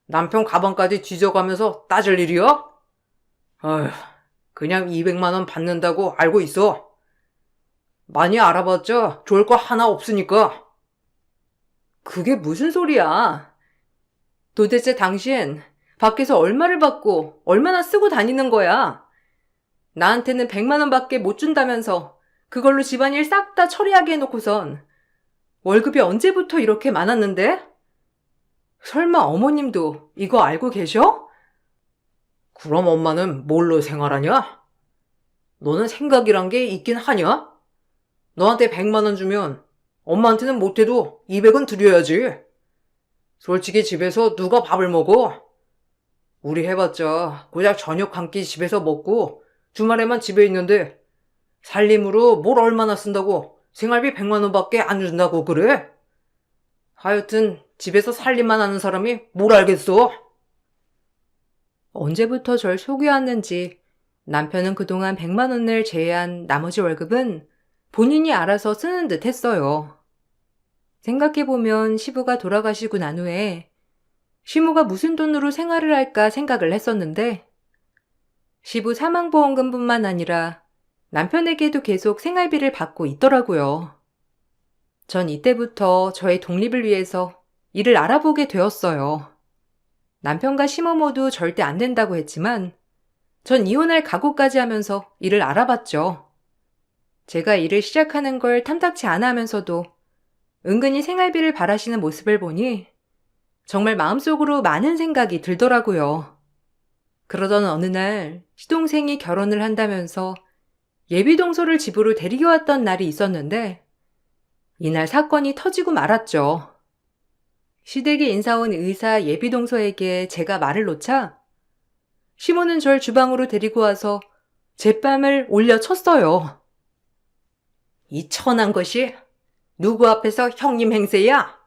Speaker 2: 남편 가방까지 뒤져가면서 따질 일이야? 아휴, 그냥 200만 원 받는다고 알고 있어. 많이 알아봤자 좋을 거 하나 없으니까.
Speaker 1: 그게 무슨 소리야? 도대체 당신 밖에서 얼마를 받고 얼마나 쓰고 다니는 거야? 나한테는 100만 원밖에 못 준다면서 그걸로 집안일 싹 다 처리하게 해놓고선 월급이 언제부터 이렇게 많았는데? 설마 어머님도 이거 알고 계셔?
Speaker 2: 그럼 엄마는 뭘로 생활하냐? 너는 생각이란 게 있긴 하냐? 너한테 100만 원 주면 엄마한테는 못해도 200은 드려야지. 솔직히 집에서 누가 밥을 먹어? 우리 해봤자 고작 저녁 한 끼 집에서 먹고 주말에만 집에 있는데 살림으로 뭘 얼마나 쓴다고 생활비 100만 원밖에 안 준다고 그래? 하여튼 집에서 살림만 하는 사람이 뭘 알겠어?
Speaker 1: 언제부터 절 속여왔는지 남편은 그동안 100만 원을 제외한 나머지 월급은 본인이 알아서 쓰는 듯 했어요. 생각해보면 시부가 돌아가시고 난 후에 시모가 무슨 돈으로 생활을 할까 생각을 했었는데 시부 사망보험금뿐만 아니라 남편에게도 계속 생활비를 받고 있더라고요. 전 이때부터 저의 독립을 위해서 일을 알아보게 되었어요. 남편과 시모 모두 절대 안 된다고 했지만 전 이혼할 각오까지 하면서 일을 알아봤죠. 제가 일을 시작하는 걸 탐탁치 않아 하면서도 은근히 생활비를 바라시는 모습을 보니 정말 마음속으로 많은 생각이 들더라고요. 그러던 어느 날 시동생이 결혼을 한다면서 예비동서를 집으로 데리고 왔던 날이 있었는데 이날 사건이 터지고 말았죠. 시댁에 인사 온 의사 예비동서에게 제가 말을 놓자 시모는 절 주방으로 데리고 와서 제뺨을 올려쳤어요. 이 천한 것이 누구 앞에서 형님 행세야?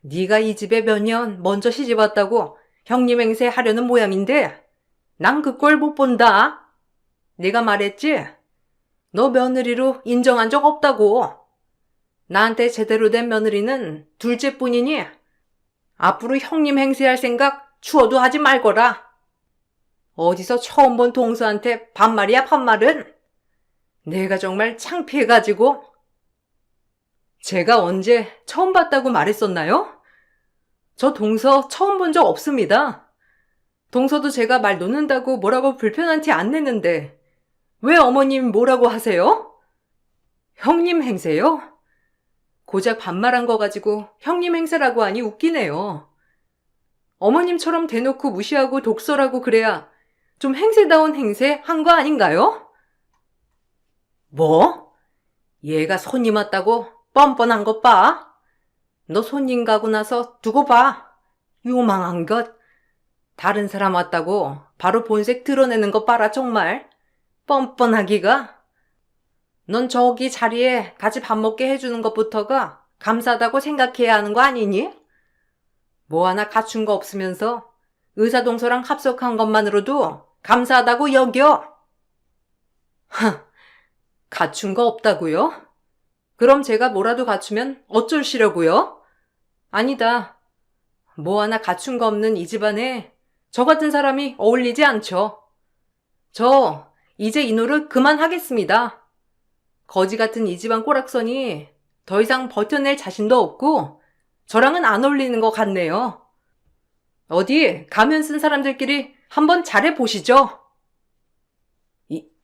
Speaker 1: 네가 이 집에 몇 년 먼저 시집 왔다고 형님 행세 하려는 모양인데 난 그 꼴 못 본다. 내가 말했지? 너 며느리로 인정한 적 없다고. 나한테 제대로 된 며느리는 둘째뿐이니 앞으로 형님 행세할 생각 추워도 하지 말거라. 어디서 처음 본 동서한테 반말이야 반말은? 내가 정말 창피해가지고. 제가 언제 처음 봤다고 말했었나요? 저 동서 처음 본 적 없습니다. 동서도 제가 말 놓는다고 뭐라고 불편한 티 안 내는데 왜 어머님 뭐라고 하세요? 형님 행세요? 고작 반말한 거 가지고 형님 행세라고 하니 웃기네요. 어머님처럼 대놓고 무시하고 독설하고 그래야 좀 행세다운 행세 한 거 아닌가요? 뭐? 얘가 손님 왔다고 뻔뻔한 것 봐. 너 손님 가고 나서 두고 봐. 요망한 것. 다른 사람 왔다고 바로 본색 드러내는 것 봐라 정말. 뻔뻔하기가. 넌 저기 자리에 같이 밥 먹게 해주는 것부터가 감사하다고 생각해야 하는 거 아니니? 뭐 하나 갖춘 거 없으면서 의사동서랑 합석한 것만으로도 감사하다고 여겨. 갖춘 거 없다고요? 그럼 제가 뭐라도 갖추면 어쩔시려고요? 아니다. 뭐 하나 갖춘 거 없는 이 집안에 저 같은 사람이 어울리지 않죠. 저 이제 이 노릇 그만하겠습니다. 거지 같은 이 집안 꼬락선이 더 이상 버텨낼 자신도 없고 저랑은 안 어울리는 것 같네요. 어디 가면 쓴 사람들끼리 한번 잘해보시죠.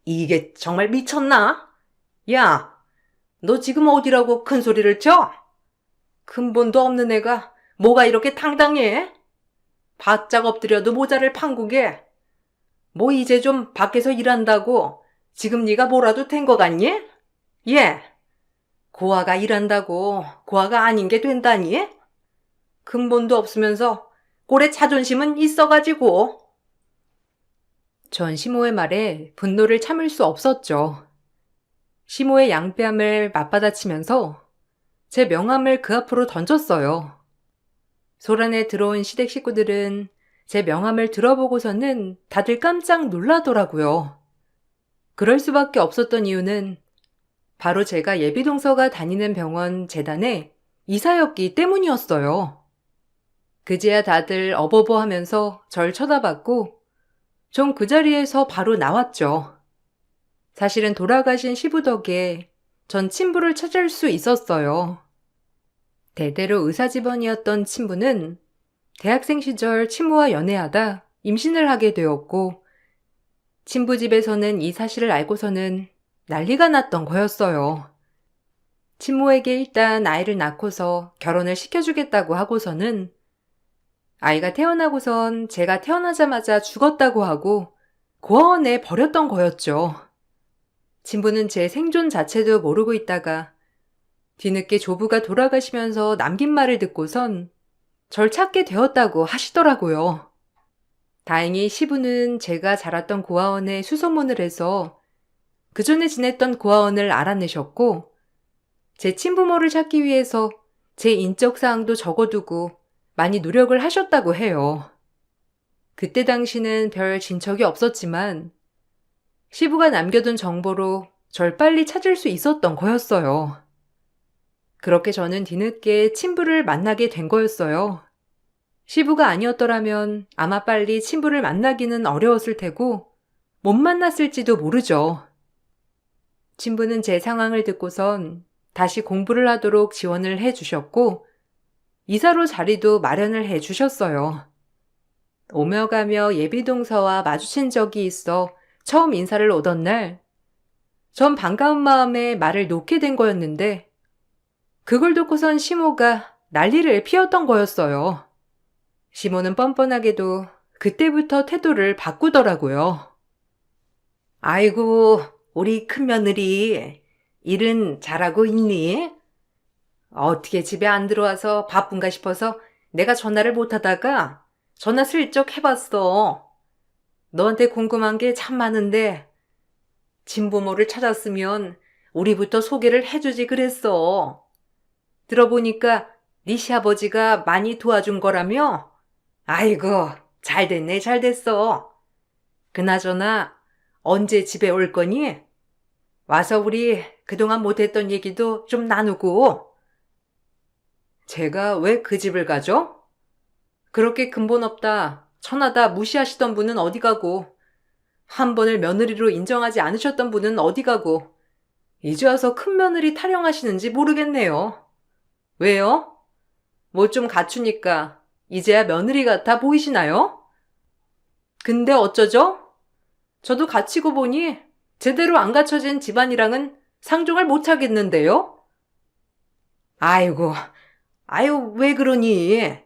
Speaker 1: 이게 정말 미쳤나? 야, 너 지금 어디라고 큰 소리를 쳐? 근본도 없는 애가 뭐가 이렇게 당당해? 바짝 엎드려도 모자를 판국에. 뭐 이제 좀 밖에서 일한다고 지금 네가 뭐라도 된 거 같니? 예. 고아가 일한다고 고아가 아닌 게 된다니? 근본도 없으면서 꼴에 자존심은 있어가지고. 전 시모의 말에 분노를 참을 수 없었죠. 시모의 양빼함을 맞받아치면서 제 명함을 그 앞으로 던졌어요. 소란에 들어온 시댁 식구들은 제 명함을 들어보고서는 다들 깜짝 놀라더라고요. 그럴 수밖에 없었던 이유는 바로 제가 예비동서가 다니는 병원 재단의 이사였기 때문이었어요. 그제야 다들 어버버 하면서 절 쳐다봤고 전 그 자리에서 바로 나왔죠. 사실은 돌아가신 시부 덕에 전 친부를 찾을 수 있었어요. 대대로 의사 집안이었던 친부는 대학생 시절 친부와 연애하다 임신을 하게 되었고 친부 집에서는 이 사실을 알고서는 난리가 났던 거였어요. 친모에게 일단 아이를 낳고서 결혼을 시켜주겠다고 하고서는 아이가 태어나고선 제가 태어나자마자 죽었다고 하고 고아원에 버렸던 거였죠. 친부는 제 생존 자체도 모르고 있다가 뒤늦게 조부가 돌아가시면서 남긴 말을 듣고선 절 찾게 되었다고 하시더라고요. 다행히 시부는 제가 자랐던 고아원에 수소문을 해서 그 전에 지냈던 고아원을 알아내셨고 제 친부모를 찾기 위해서 제 인적 사항도 적어두고 많이 노력을 하셨다고 해요. 그때 당시는 별 진척이 없었지만 시부가 남겨둔 정보로 절 빨리 찾을 수 있었던 거였어요. 그렇게 저는 뒤늦게 친부를 만나게 된 거였어요. 시부가 아니었더라면 아마 빨리 친부를 만나기는 어려웠을 테고 못 만났을지도 모르죠. 친부는 제 상황을 듣고선 다시 공부를 하도록 지원을 해주셨고 이사로 자리도 마련을 해주셨어요. 오며 가며 예비동서와 마주친 적이 있어 처음 인사를 오던 날, 전 반가운 마음에 말을 놓게 된 거였는데 그걸 듣고선 시모가 난리를 피웠던 거였어요. 시모는 뻔뻔하게도 그때부터 태도를 바꾸더라고요. 아이고, 우리 큰며느리 일은 잘하고 있니? 어떻게 집에 안 들어와서 바쁜가 싶어서 내가 전화를 못하다가 전화 슬쩍 해봤어. 너한테 궁금한 게 참 많은데 친부모를 찾았으면 우리부터 소개를 해주지 그랬어. 들어보니까 네 시아버지가 많이 도와준 거라며? 아이고, 잘됐네, 잘됐어. 그나저나 언제 집에 올 거니? 와서 우리 그동안 못했던 얘기도 좀 나누고. 제가 왜 그 집을 가죠? 그렇게 근본 없다, 천하다 무시하시던 분은 어디 가고, 한 번을 며느리로 인정하지 않으셨던 분은 어디 가고, 이제 와서 큰 며느리 타령하시는지 모르겠네요. 왜요? 뭐 좀 갖추니까 이제야 며느리 같아 보이시나요? 근데 어쩌죠? 저도 갖추고 보니 제대로 안 갖춰진 집안이랑은 상종을 못 하겠는데요? 아이고, 아유, 왜 그러니?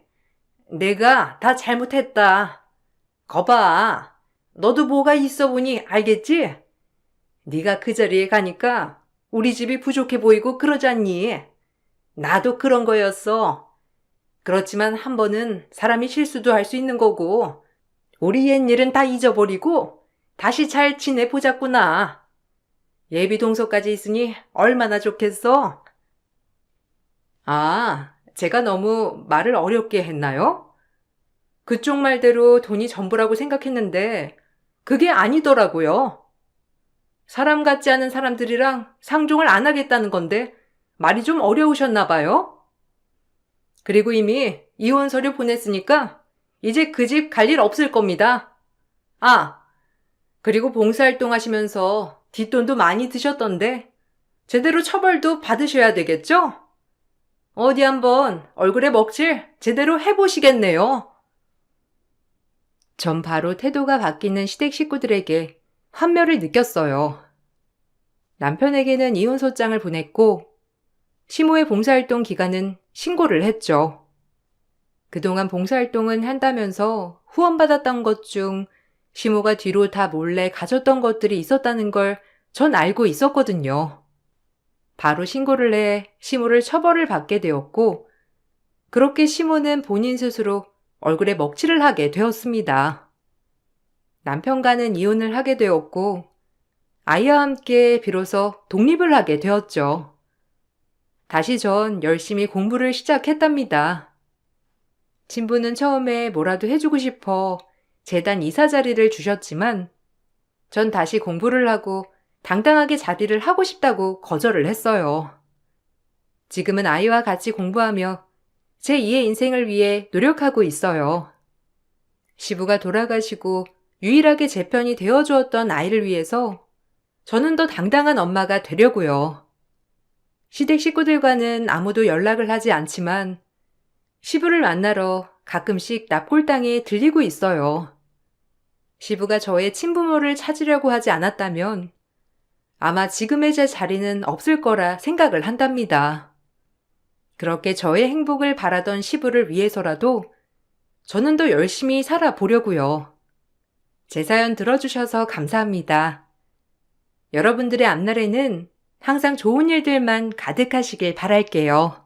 Speaker 1: 내가 다 잘못했다. 거봐, 너도 뭐가 있어 보니 알겠지? 네가 그 자리에 가니까 우리 집이 부족해 보이고 그러잖니. 나도 그런 거였어. 그렇지만 한 번은 사람이 실수도 할 수 있는 거고, 우리 옛일은 다 잊어버리고 다시 잘 지내보자꾸나. 예비 동서까지 있으니 얼마나 좋겠어? 아, 제가 너무 말을 어렵게 했나요? 그쪽 말대로 돈이 전부라고 생각했는데 그게 아니더라고요. 사람 같지 않은 사람들이랑 상종을 안 하겠다는 건데 말이 좀 어려우셨나 봐요. 그리고 이미 이혼 서류 보냈으니까 이제 그 집 갈 일 없을 겁니다. 아, 그리고 봉사활동 하시면서 뒷돈도 많이 드셨던데 제대로 처벌도 받으셔야 되겠죠? 어디 한번 얼굴에 먹칠 제대로 해보시겠네요. 전 바로 태도가 바뀌는 시댁 식구들에게 환멸을 느꼈어요. 남편에게는 이혼소장을 보냈고 시모의 봉사활동 기간은 신고를 했죠. 그동안 봉사활동은 한다면서 후원받았던 것 중 시모가 뒤로 다 몰래 가졌던 것들이 있었다는 걸 전 알고 있었거든요. 바로 신고를 해 시모를 처벌을 받게 되었고 그렇게 시모는 본인 스스로 얼굴에 먹칠을 하게 되었습니다. 남편과는 이혼을 하게 되었고 아이와 함께 비로소 독립을 하게 되었죠. 다시 전 열심히 공부를 시작했답니다. 친부는 처음에 뭐라도 해주고 싶어 재단 이사 자리를 주셨지만 전 다시 공부를 하고 당당하게 자리를 하고 싶다고 거절을 했어요. 지금은 아이와 같이 공부하며 제2의 인생을 위해 노력하고 있어요. 시부가 돌아가시고 유일하게 제 편이 되어주었던 아이를 위해서 저는 더 당당한 엄마가 되려고요. 시댁 식구들과는 아무도 연락을 하지 않지만 시부를 만나러 가끔씩 납골당에 들리고 있어요. 시부가 저의 친부모를 찾으려고 하지 않았다면 아마 지금의 제 자리는 없을 거라 생각을 한답니다. 그렇게 저의 행복을 바라던 시부를 위해서라도 저는 더 열심히 살아보려고요. 제 사연 들어주셔서 감사합니다. 여러분들의 앞날에는 항상 좋은 일들만 가득하시길 바랄게요.